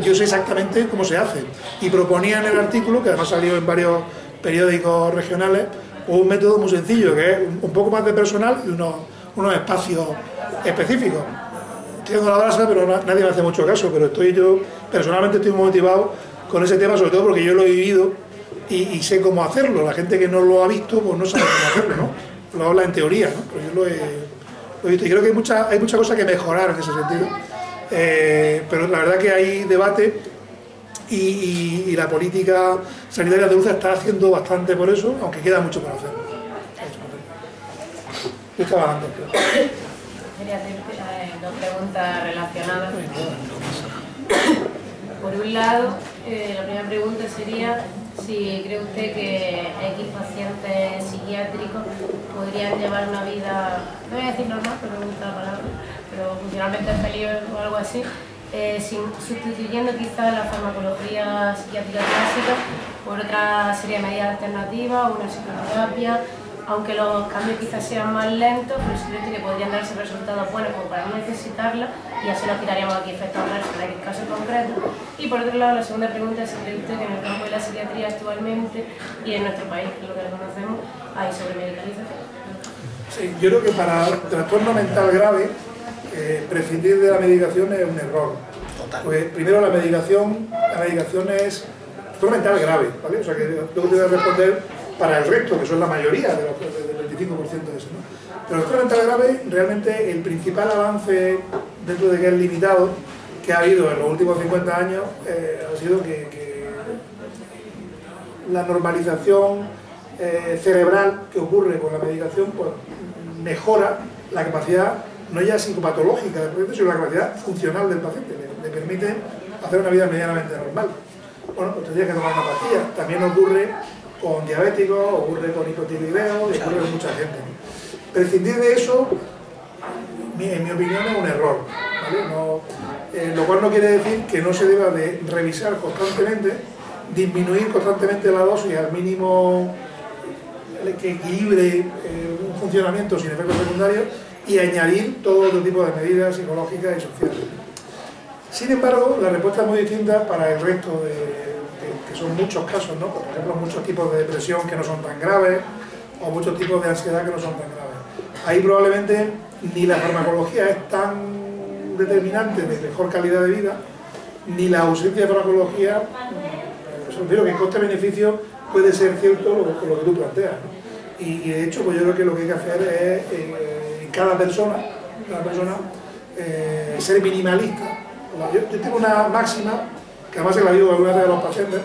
Yo sé exactamente cómo se hace. Y proponía en el artículo, que además salió en varios periódicos regionales, un método muy sencillo, que es un poco más de personal y unos espacios específicos. Estoy dando la brasa, pero nadie me hace mucho caso, pero yo personalmente estoy muy motivado con ese tema, sobre todo porque yo lo he vivido y sé cómo hacerlo. La gente que no lo ha visto, pues no sabe cómo hacerlo, ¿no? Lo habla en teoría, ¿no? Pero yo lo he visto y creo que hay mucha cosa que mejorar en ese sentido. Pero la verdad que hay debate y la política sanitaria andaluza está haciendo bastante por eso, aunque queda mucho por hacer. Yo estaba dando. Quería hacerte dos preguntas relacionadas. Por un lado, la primera pregunta sería si cree usted que X pacientes psiquiátricos podrían llevar una vida, no voy a decir normal, pero me gusta la palabra, pero funcionalmente feliz o algo así, sustituyendo quizás la farmacología psiquiátrica clásica por otra serie de medidas alternativas, una psicoterapia, aunque los cambios quizás sean más lentos, pero sí creo que podrían darse resultados buenos como para no necesitarla y así nos quitaríamos aquí efectos adversos en aquel caso concreto. Y por otro lado, la segunda pregunta es si cree usted que en el campo de la psiquiatría actualmente y en nuestro país, que es lo que conocemos, hay sobremedicalización. Sí, yo creo que para trastorno mental grave, prescindir de la medicación es un error. Pues primero la medicación es trastorno mental grave, ¿vale? O sea que luego te voy a responder para el resto, que son la mayoría del 25% de eso, ¿no? Pero el trastorno mental grave, realmente el principal avance, dentro de que es limitado, que ha habido en los últimos 50 años, ha sido que la normalización cerebral que ocurre con la medicación, pues mejora la capacidad, no ya psicopatológica del paciente, sino la capacidad funcional del paciente, le permite hacer una vida medianamente normal. Bueno, pues tendría que tomar una pastilla. También ocurre con diabéticos, ocurre con hipotiroideo, y ocurre con mucha gente. Prescindir de eso, en mi opinión, es un error, ¿vale? No, lo cual no quiere decir que no se deba de revisar constantemente, disminuir constantemente la dosis al mínimo que equilibre un funcionamiento sin efectos secundarios y añadir todo otro tipo de medidas psicológicas y sociales. Sin embargo, la respuesta es muy distinta para el resto que son muchos casos, ¿no? Por ejemplo, muchos tipos de depresión que no son tan graves o muchos tipos de ansiedad que no son tan graves. Ahí probablemente ni la farmacología es tan determinante de mejor calidad de vida, ni la ausencia de farmacología, pero que el coste-beneficio puede ser cierto con lo que tú planteas, ¿no? Y de hecho, pues yo creo que lo que hay que hacer es en cada persona ser minimalista. Yo tengo una máxima, que además se la digo algunas veces a los pacientes,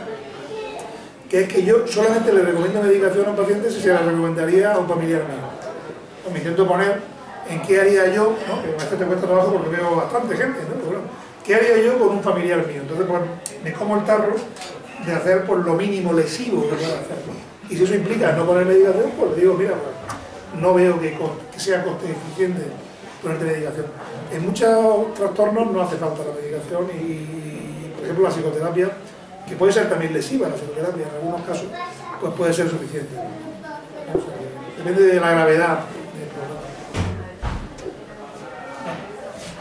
que es que yo solamente le recomiendo medicación a un paciente si se la recomendaría a un familiar mío. Pues me intento poner en qué haría yo, ¿no? Que a veces te cuesta trabajo porque veo bastante gente, ¿no? Pero bueno, ¿qué haría yo con un familiar mío? Entonces, pues me como el tarro de hacer por lo mínimo lesivo que pueda hacer. Y si eso implica no poner medicación, pues le digo, mira, pues, no veo que sea coste eficiente ponerte medicación. En muchos trastornos no hace falta la medicación y por ejemplo, la psicoterapia, que puede ser también lesiva, la psicoterapia en algunos casos, pues puede ser suficiente. O sea, depende de la gravedad del problema.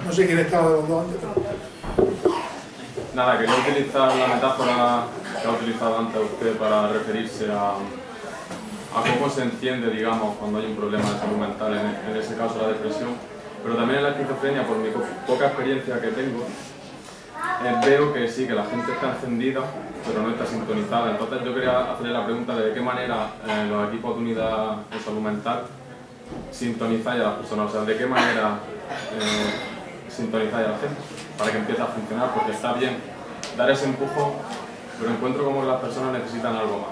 No sé quién estaba de los dos antes, pero... Nada, quería utilizar la metáfora que ha utilizado antes usted para referirse a cómo se entiende, digamos, cuando hay un problema de salud mental, en ese caso la depresión, pero también en la esquizofrenia, por mi poca experiencia que tengo, veo que sí, que la gente está encendida, pero no está sintonizada. Entonces yo quería hacerle la pregunta de qué manera los equipos de unidad de salud mental sintonizáis a las personas, o sea, de qué manera sintonizáis a la gente para que empiece a funcionar, porque está bien dar ese empujón, pero encuentro como que las personas necesitan algo más.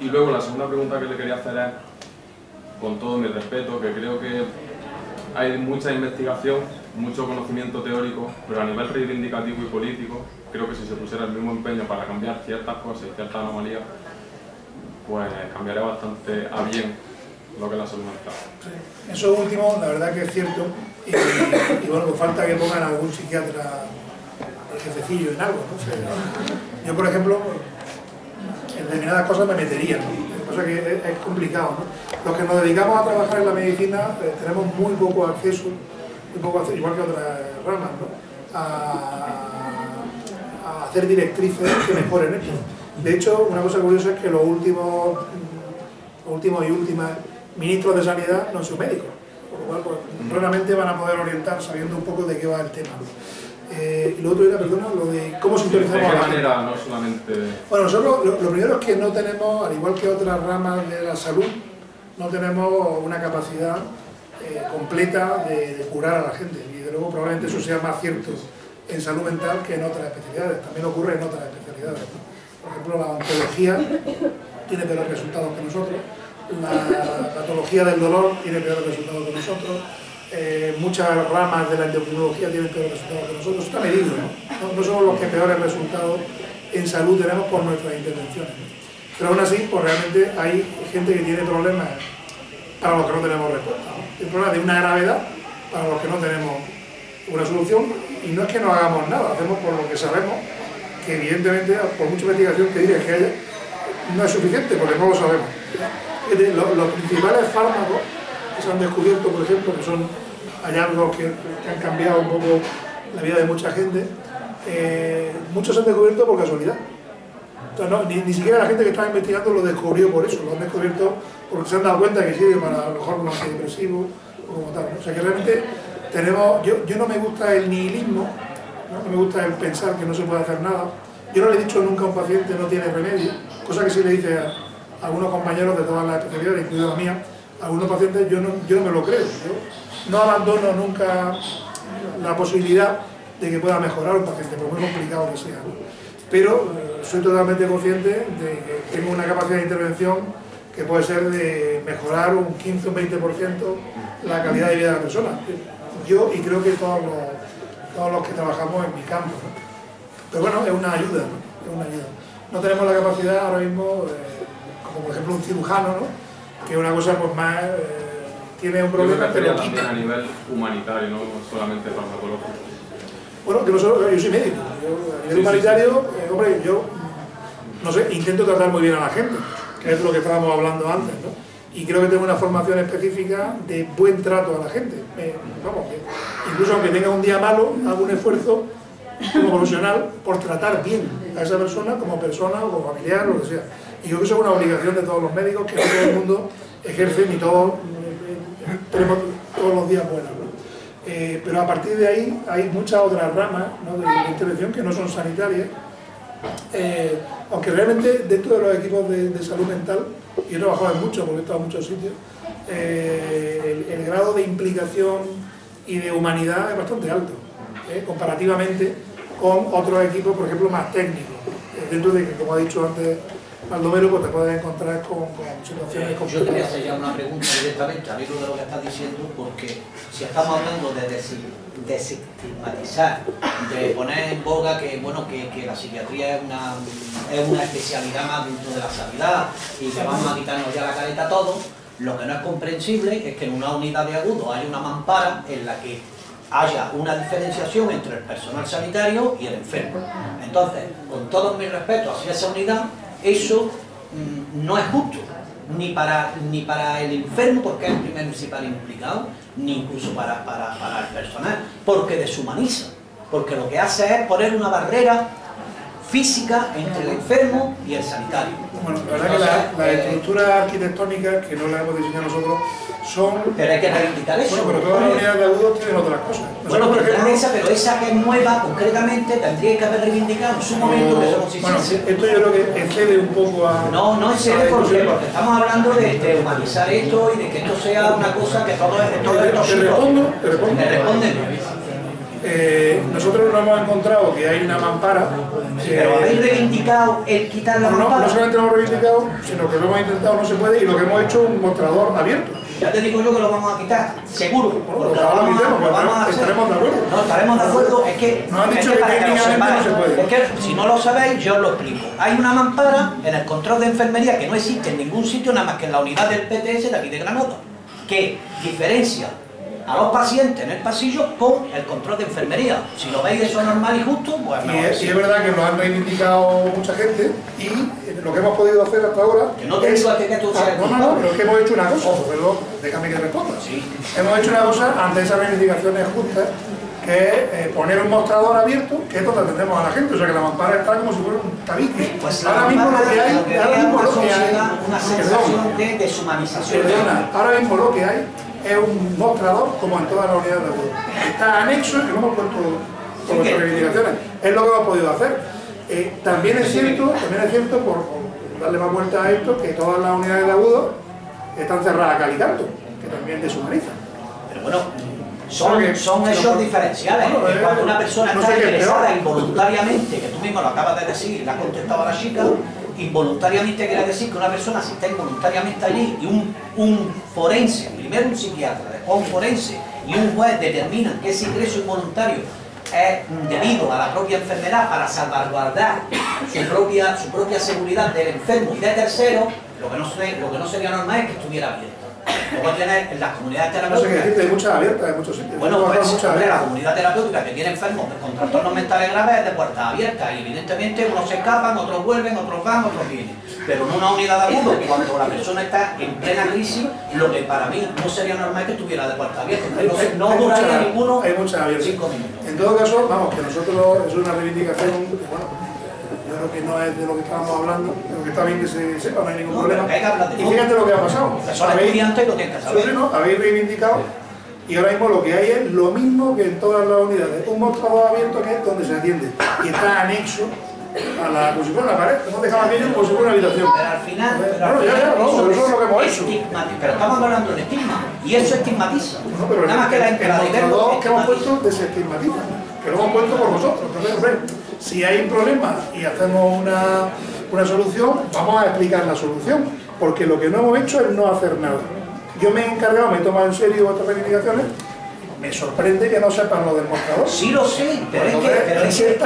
Y luego la segunda pregunta que le quería hacer es, con todo mi respeto, que creo que hay mucha investigación, mucho conocimiento teórico, pero a nivel reivindicativo y político, creo que si se pusiera el mismo empeño para cambiar ciertas cosas y ciertas anomalías, pues cambiaría bastante a bien lo que es la salud mental. Sí. Eso último, la verdad que es cierto, y bueno, pues falta que pongan a algún psiquiatra el jefecillo en algo, ¿no? O sea, yo, por ejemplo, en determinadas cosas me metería, ¿no? Cosa que es complicado, ¿no? Los que nos dedicamos a trabajar en la medicina tenemos muy poco acceso, igual que otras ramas, ¿no? a hacer directrices que mejoren esto. De hecho, una cosa curiosa es que los últimos y últimas ministros de Sanidad no son médicos, por lo cual pues, realmente van a poder orientar sabiendo un poco de qué va el tema, ¿no? Y lo otro era, perdona, lo de cómo sintonizamos a la gente. ¿De qué manera, no solamente...? Bueno, nosotros lo primero es que no tenemos, al igual que otras ramas de la salud, no tenemos una capacidad completa de curar a la gente. Y de luego probablemente eso sea más cierto en salud mental que en otras especialidades. También ocurre en otras especialidades. Por ejemplo, la oncología tiene peores resultados que nosotros, la patología del dolor tiene peores resultados que nosotros, muchas ramas de la endocrinología tienen peores resultados que nosotros. Eso está medido, ¿no? No somos los que peores resultados en salud tenemos por nuestras intervenciones, ¿no? Pero aún así, pues realmente hay gente que tiene problemas para los que no tenemos respuesta, ¿no? Hay problemas de una gravedad para los que no tenemos una solución, y no es que no hagamos nada, hacemos por lo que sabemos, que evidentemente, por mucha investigación que diga que haya, no es suficiente, porque no lo sabemos. Los principales fármacos que se han descubierto, por ejemplo, que son hallazgos que han cambiado un poco la vida de mucha gente, muchos se han descubierto por casualidad. Entonces, no, ni siquiera la gente que estaba investigando lo descubrió por eso, lo han descubierto porque se han dado cuenta que sirve para a lo mejor como antidepresivo o como tal, ¿no? O sea que realmente tenemos, yo no me gusta el nihilismo, no me gusta el pensar que no se puede hacer nada. Yo no le he dicho nunca a un paciente no tiene remedio, cosa que sí le dice a algunos compañeros de todas las especialidades, incluida la mía, a algunos pacientes yo no me lo creo. Yo no abandono nunca la posibilidad de que pueda mejorar un paciente, por muy complicado que sea, ¿no? Pero soy totalmente consciente de que tengo una capacidad de intervención que puede ser de mejorar un 15 o un 20% la calidad de vida de la persona. Yo y creo que todos los que trabajamos en mi campo, ¿no? Pero bueno, es una ayuda, ¿no? Es una ayuda. No tenemos la capacidad ahora mismo, como por ejemplo un cirujano, ¿no? Que es una cosa pues más, tiene un problema, pero también a nivel humanitario, no solamente farmacológico. Bueno, que yo soy médico, a nivel humanitario, hombre, yo, no sé, intento tratar muy bien a la gente, que es lo que estábamos hablando antes, ¿no? Y creo que tengo una formación específica de buen trato a la gente. Vamos, incluso aunque tenga un día malo, hago un esfuerzo como profesional por tratar bien a esa persona como familiar o lo que sea. Y yo creo que eso es una obligación de todos los médicos que no todo el mundo ejercen y todos tenemos todos los días buenos, ¿no? Pero a partir de ahí hay muchas otras ramas, ¿no? de intervención que no son sanitarias, aunque realmente dentro de los equipos de salud mental, y he trabajado en muchos porque he estado en muchos sitios, el grado de implicación y de humanidad es bastante alto, comparativamente con otros equipos, por ejemplo, más técnicos, dentro de que, como ha dicho antes Baldomero, pues te puedes encontrar con situaciones complicadas. Yo quería hacer ya una pregunta directamente al hilo de lo que estás diciendo, porque si estamos hablando de desestigmatizar, de poner en boga que, bueno, que la psiquiatría es una especialidad más dentro de la sanidad y que vamos a quitarnos ya la careta a todos, lo que no es comprensible es que en una unidad de agudo haya una mampara en la que haya una diferenciación entre el personal sanitario y el enfermo. Entonces, con todos mis respetos hacia esa unidad, eso no es justo, ni para el enfermo, porque es el primer principal implicado, ni incluso para el personal, porque deshumaniza, porque lo que hace es poner una barrera física entre el enfermo y el sanitario. Bueno, la verdad que las estructuras arquitectónicas, que no las hemos diseñado nosotros, son... Pero hay que reivindicar eso. Bueno, pero todas las unidades de agudos tienen otras cosas. Bueno, por ejemplo, pero esa que es nueva, concretamente, tendría que haber reivindicado en su momento que somos bueno, esto yo creo que excede un poco a... No excede porque estamos hablando de humanizar esto y de que esto sea una cosa que todo esto... Te respondo. Nosotros nos hemos encontrado que hay una mampara. Pero habéis reivindicado el quitar la mampara. No solamente lo hemos reivindicado, sino que lo hemos intentado, no se puede, y lo que hemos hecho es un mostrador abierto. Ya te digo yo que lo vamos a quitar, seguro. Bueno, lo vamos a hacer. Estaremos de acuerdo. No, estaremos de acuerdo, es que... Nos han dicho que técnicamente no se puede. Es que si no lo sabéis, yo os lo explico. Hay una mampara en el control de enfermería que no existe en ningún sitio, nada más que en la unidad del PTS de aquí de Granada, que diferencia a los pacientes en el pasillo con el control de enfermería. Si lo veis eso normal y justo, pues no. Y es verdad que lo han reivindicado mucha gente y lo que hemos podido hacer hasta ahora... Que no te digo que tú seas No, pero es que hemos hecho una cosa, perdón, déjame que responda. Sí. Hemos hecho una cosa ante esas reivindicaciones justas, que es poner un mostrador abierto, que es donde atendemos a la gente, o sea que la mampara está como si fuera un tabique. Pues ahora mismo lo que hay, una sensación de deshumanización. Perdona, ahora mismo lo que hay es un mostrador como en todas las unidades de agudo. Está anexo, que lo hemos puesto con nuestras reivindicaciones. Es lo que hemos podido hacer. También es cierto, por darle más vuelta a esto, que todas las unidades de agudos están cerradas a cal y canto, que también deshumanizan. Pero bueno, son hechos diferenciales. Cuando una persona está interesada involuntariamente, que tú mismo lo acabas de decir, le has contestado a la chica, involuntariamente quiere decir que una persona si está involuntariamente allí y un forense, primero un psiquiatra, después un forense y un juez determinan que ese ingreso involuntario es debido a la propia enfermedad para salvaguardar su propia seguridad del enfermo y de terceros, lo que no sería normal es que estuviera abierto. Luego tienes en las comunidades terapéuticas. No sé qué hay muchas abiertas en muchos sitios. Bueno, pues la comunidad terapéutica que tiene enfermos con trastornos mentales graves es de puertas abiertas y evidentemente unos se escapan, otros vuelven, otros van, otros vienen. Pero en una unidad de agudo, cuando la persona está en plena crisis, lo que para mí no sería normal que estuviera de puertas abiertas. No duraría ninguno 5 minutos. En todo caso, vamos, que nosotros es una reivindicación que, bueno, yo creo que no es de lo que estábamos hablando, pero que está bien que se sepa, no hay ningún problema. Y fíjate lo que ha pasado. Habéis reivindicado y ahora mismo lo que hay es lo mismo que en todas las unidades. Un mostrador abierto que es donde se atiende y está anexo a la, como si fuera una pared, hemos dejado aquello como si fuera una habitación. Pero al final, eso es lo que hemos hecho. Pero estamos hablando de estigma y eso estigmatiza. Nada más que la entrada de verlo que hemos puesto desestigmatiza, que lo hemos puesto por vosotros. Entonces, si hay un problema y hacemos una solución, vamos a explicar la solución, porque lo que no hemos hecho es no hacer nada. Yo me he encargado, me he tomado en serio vuestras reivindicaciones. Me sorprende que no sepan lo del mostrador. Sí lo sé, pero es que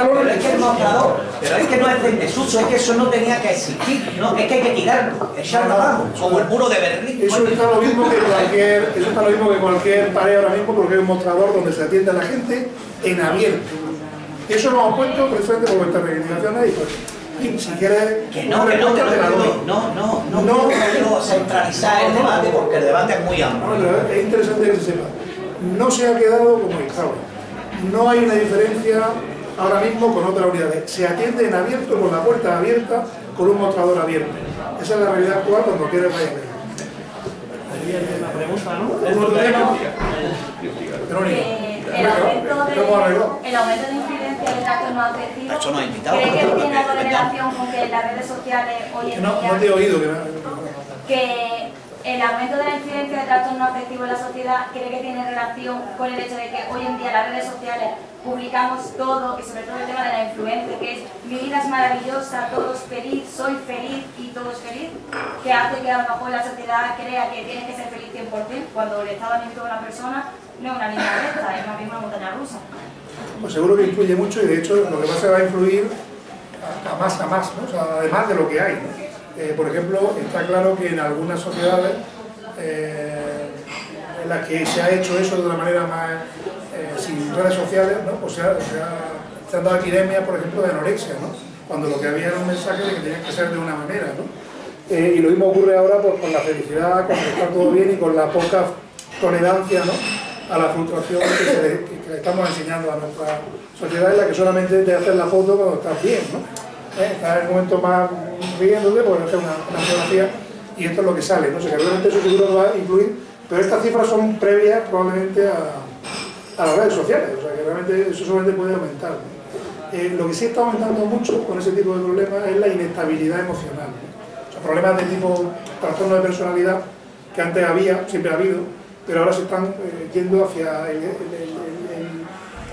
el mostrador, pero es que no es del desuso, es que eso no tenía que existir, no, es que hay que tirarlo, echarlo abajo, como el muro de Berlín. Eso está lo mismo que cualquier pared ahora mismo, porque hay un mostrador donde se atiende a la gente en abierto. Eso lo hemos puesto precisamente por vuestras reivindicaciones y pues, si quieres... No quiero centralizar el debate porque el debate es muy amplio. Es interesante que se sepa. No se ha quedado como estaba. No hay una diferencia ahora mismo con otras unidades. Se atiende en abierto, con la puerta abierta, con un mostrador abierto. Esa es la realidad actual cuando quieres vaya a ver. La pregunta, ¿no? ¿Es otro tema? El aumento de incidencia de trastorno afectivo, ¿cree que tiene algo de relación con que las redes sociales hoy en día... No te he oído. Que el aumento de la incidencia de trastorno afectivo en la sociedad, ¿cree que tiene relación con el hecho de que hoy en día las redes sociales publicamos todo, y sobre todo el tema de la influencia, que es mi vida es maravillosa, todos feliz, soy feliz y todos feliz, que hace que a lo mejor la sociedad crea que tiene que ser feliz 100%, cuando el estado anímico de una persona no es una línea recta, es más bien una montaña rusa? Pues seguro que influye mucho y de hecho lo que más se va a influir a más, ¿no? O sea, además de lo que hay, ¿no? Por ejemplo, está claro que en algunas sociedades en las que se ha hecho eso de una manera más sin redes sociales, ¿no? Pues se han dado epidemias, por ejemplo, de anorexia, ¿no? Cuando lo que había era un mensaje de que tenía que ser de una manera, ¿no? Y lo mismo ocurre ahora pues, con la felicidad, cuando está todo bien y con la poca tolerancia, ¿no? A la frustración que le estamos enseñando a nuestra sociedad, en la que solamente te haces la foto cuando estás bien, ¿no? Estás en el momento más riéndote, puedes hacer una fotografía y esto es lo que sale, ¿no? O sea, que realmente eso seguro va a influir, pero estas cifras son previas probablemente a las redes sociales, o sea que realmente eso solamente puede aumentar, ¿no? Lo que sí está aumentando mucho con ese tipo de problemas es la inestabilidad emocional, ¿no? O sea, problemas de tipo trastorno de personalidad que antes había, siempre ha habido, pero ahora se están yendo hacia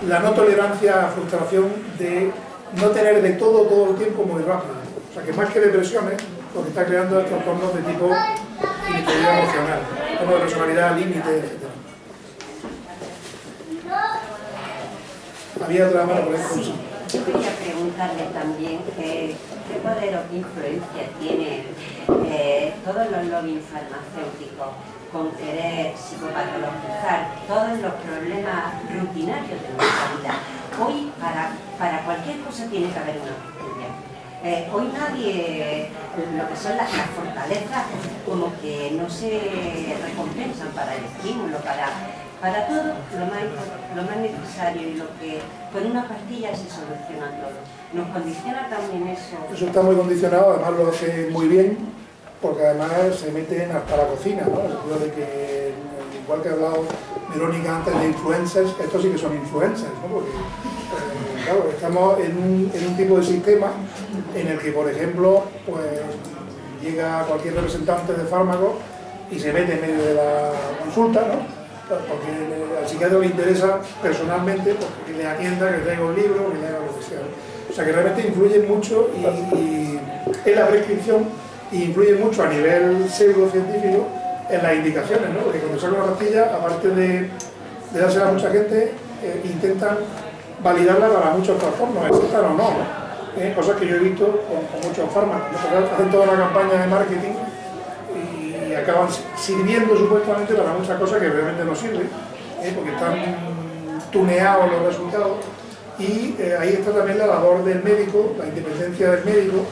la no tolerancia a frustración de no tener de todo el tiempo muy rápido. O sea que más que depresiones, lo que está creando es trastornos de tipo inestabilidad emocional, trastornos de personalidad, límite, etc. Había otra mano por ahí. Sí, yo quería preguntarle también qué poder o qué influencia tiene todos los lobbies farmacéuticos con querer psicopatologizar todos los problemas rutinarios de nuestra vida. Hoy, para cualquier cosa tiene que haber una justicia. Hoy nadie, lo que son las fortalezas, como que no se recompensan para el estímulo, para todo lo más necesario y lo que con una pastilla se soluciona todo. Nos condiciona también eso. Eso está muy condicionado, además lo hace muy bien, porque además se meten hasta la cocina, ¿no? El sentido de que, igual que ha hablado Verónica antes de influencers, estos sí que son influencers, ¿no? Porque estamos en un tipo de sistema en el que, por ejemplo, pues llega cualquier representante de fármaco y se mete en medio de la consulta, ¿no? Porque al psiquiatra le interesa personalmente porque le atienda, que traiga un libro, que le haga lo que sea. O sea que realmente influye mucho y en la prescripción y influye mucho a nivel pseudocientífico en las indicaciones, ¿no? Porque cuando sale una pastilla, aparte de dársela a mucha gente, intentan validarla para muchos trastornos, existen o no, ¿no? Cosas que yo he visto con muchos fármacos, ¿no? Hacen toda una campaña de marketing y acaban sirviendo supuestamente para muchas cosas que realmente no sirven, porque están tuneados los resultados. Y ahí está también la labor del médico, la independencia del médico,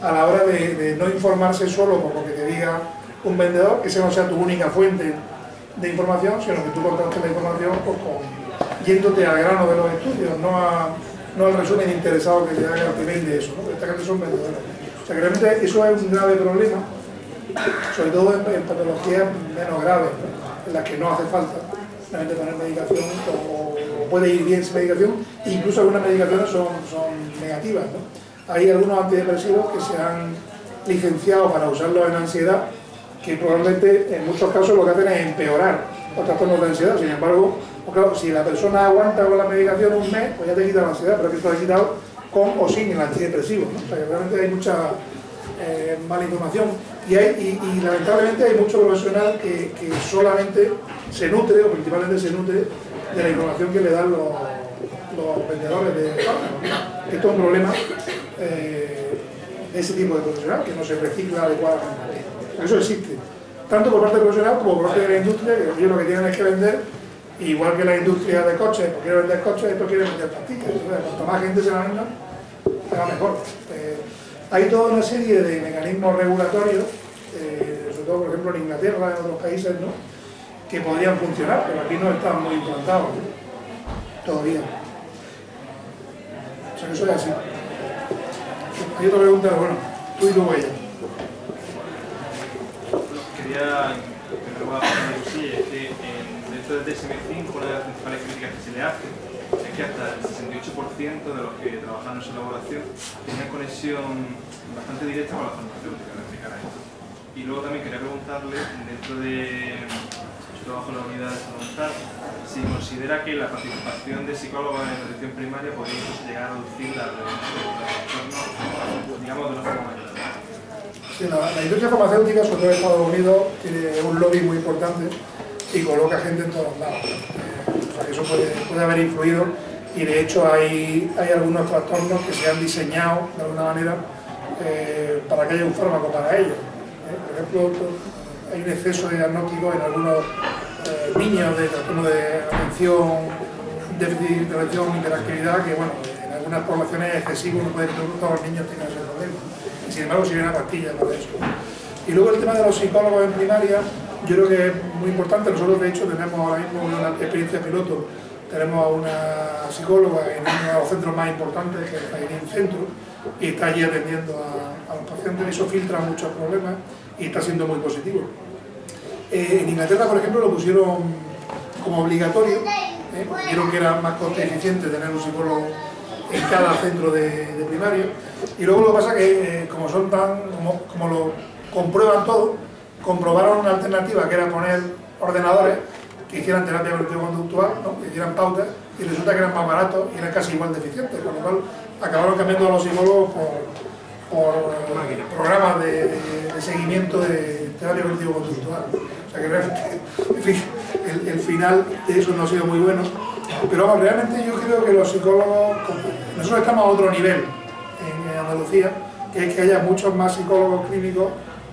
a la hora de no informarse solo por lo que te diga un vendedor, que esa no sea tu única fuente de información, sino que tú contrastes la información pues, yéndote al grano de los estudios, no al resumen interesado que te haga el que vende eso, ¿no? Esta gente son vendedores. O sea que realmente eso es un grave problema, sobre todo en patologías menos graves, ¿no? En las que no hace falta realmente poner medicación o puede ir bien sin medicación, e incluso algunas medicaciones son negativas, ¿no? Hay algunos antidepresivos que se han licenciado para usarlos en ansiedad, que probablemente en muchos casos lo que hacen es empeorar los trastornos de ansiedad. Sin embargo, pues claro, si la persona aguanta con la medicación un mes, pues ya te quita la ansiedad, pero que esto ha quitado con o sin el antidepresivo, ¿no? O sea que realmente hay mucha mala información y lamentablemente hay mucho profesional que solamente se nutre, o principalmente se nutre de la información que le dan los vendedores de fármacos. Esto es un problema de ese tipo de profesional, que no se recicla adecuadamente. Eso existe, tanto por parte del profesional como por parte de la industria, que ellos lo que tienen es que vender, igual que la industria de coches, pues quiere vender coches, esto quiere vender pastillas. Entonces, cuanto más gente se la venda, será mejor. Hay toda una serie de mecanismos regulatorios, sobre todo por ejemplo en Inglaterra, en otros países, ¿no?, que podrían funcionar, pero aquí no están muy implantados, ¿no?, todavía. O sea que eso es así. Hay otra pregunta, bueno, tú y luego ella. Quería es que dentro del DSM-5, una de las principales críticas que se le hace es que hasta el 68% de los que trabajan en su elaboración tienen conexión bastante directa con la farmacéutica, en explicar esto. Y luego también quería preguntarle, dentro de su trabajo en la unidad de salud mental, si considera que la participación de psicólogos en atención primaria podría incluso llegar a reducir la prevención de los trastornos, digamos, de una forma mayor. Sí, la industria farmacéutica, sobre todo en Estados Unidos, tiene un lobby muy importante y coloca gente en todos lados. O sea, que eso puede haber influido y de hecho hay algunos trastornos que se han diseñado de alguna manera para que haya un fármaco para ellos. Por ejemplo, hay un exceso de diagnóstico en algunos niños de trastorno de atención, déficit de atención, hiperactividad, que bueno, en algunas poblaciones es excesivo, no puede que todos los niños tengan ese problema. Y sin embargo, si hay una pastilla para eso. Y luego el tema de los psicólogos en primaria, yo creo que es muy importante. Nosotros, de hecho, tenemos ahora mismo una experiencia piloto. Tenemos a una psicóloga en uno de los centros más importantes, que es el Jairín Centro, y está allí atendiendo a los pacientes. Eso filtra muchos problemas y está siendo muy positivo. En Inglaterra, por ejemplo, lo pusieron como obligatorio, porque vieron que era más coste eficiente tener un psicólogo en cada centro de primaria. Y luego lo que pasa es que, como son como lo comprueban todo, comprobaron una alternativa que era poner ordenadores que hicieran terapia cognitivo-conductual, ¿no?, que hicieran pautas, y resulta que eran más baratos y eran casi igual de eficientes, con lo cual acabaron cambiando a los psicólogos por programas de seguimiento de terapia cognitivo-conductual. O sea que realmente, en fin, el final de eso no ha sido muy bueno, pero vamos, realmente yo creo que los psicólogos, nosotros estamos a otro nivel en Andalucía, que es que haya muchos más psicólogos clínicos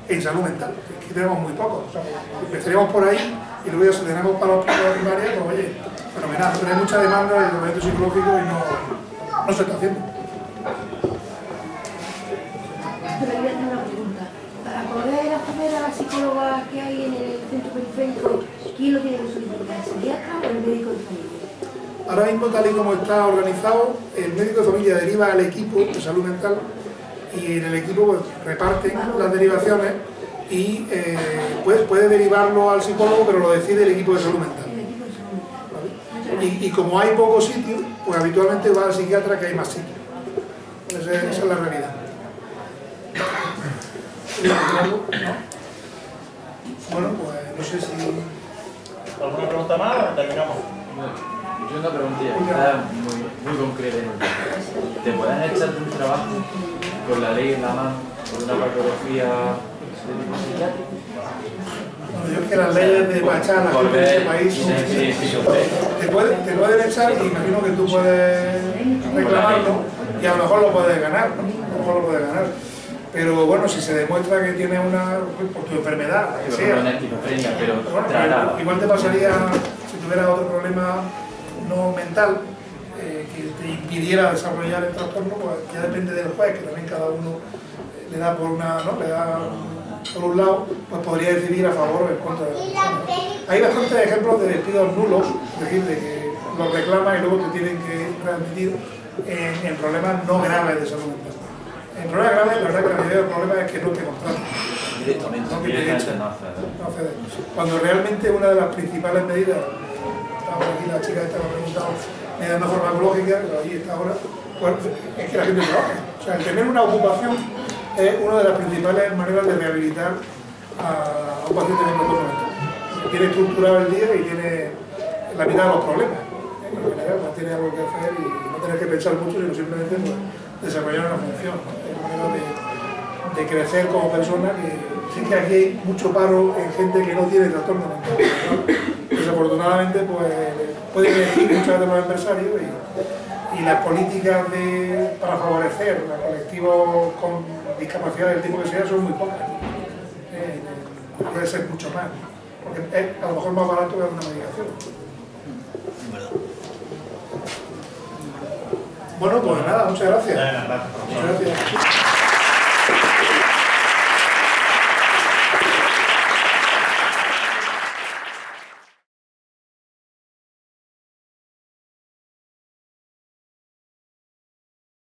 en salud mental, que tenemos muy pocos. O sea, empezaremos por ahí y luego ya si tenemos para los primarios, pues oye, fenomenal, pero hay mucha demanda de tratamiento psicológico y no se está haciendo. Pero yo tengo una pregunta. Para poder acceder a la psicóloga que hay en el centro periférico, ¿quién lo tiene que solicitar? ¿El psiquiatra o el médico de familia? Ahora mismo, tal y como está organizado, el médico de familia deriva al equipo de salud mental y en el equipo pues, reparten las derivaciones y puede derivarlo al psicólogo, pero lo decide el equipo de salud mental. ¿Vale? Y como hay pocos sitios, pues habitualmente va al psiquiatra que hay más sitios. Esa es la realidad. Bueno, pues no sé si... ¿Alguna pregunta más o terminamos? Yo una preguntilla muy concreta. ¿Te pueden echar de un trabajo con la ley en la mano, por una patología de tipo psiquiátrico? Bueno, yo es que las leyes de Pachá, la gente de este país, te pueden echar y imagino que tú puedes reclamarlo y a lo mejor lo puedes ganar, ¿no? A lo mejor lo puedes ganar. Pero bueno, si se demuestra que tiene una, por tu enfermedad, la que sea, bueno, igual te pasaría si tuvieras otro problema no mental que te impidiera desarrollar el trastorno, pues ya depende del juez, que también cada uno le da por una, ¿no? Le da por un lado, pues podría decidir a favor o en contra de la persona. Hay bastantes ejemplos de despidos nulos, es decir, de que los reclaman y luego te tienen que readmitir en problemas no graves de salud mental. En problemas graves, la verdad que la mayoría de los problemas es que no te contratan. Directamente. No que te echan. No acceden. Cuando realmente una de las principales medidas, estamos aquí, la chica esta me ha preguntado, medidas no farmacológicas, pero ahí está ahora, pues es que la gente trabaja. O sea, el tener una ocupación es una de las principales maneras de rehabilitar a un paciente con trastorno mental. Tiene estructurado el día y tiene la mitad de los problemas. En general, no tiene algo que hacer y no tienes que pensar mucho, sino simplemente pues, desarrollar una función. Es una manera de crecer como persona, que sí que aquí hay mucho paro en gente que no tiene trastorno mental. Desafortunadamente, pues pueden elegir muchas veces los empresarios y las políticas para favorecer a colectivos con discapacidad del tipo que sea son muy pocas. Puede ser mucho más, porque es a lo mejor más barato que una medicación. Bueno, pues nada, muchas gracias. Muchas gracias.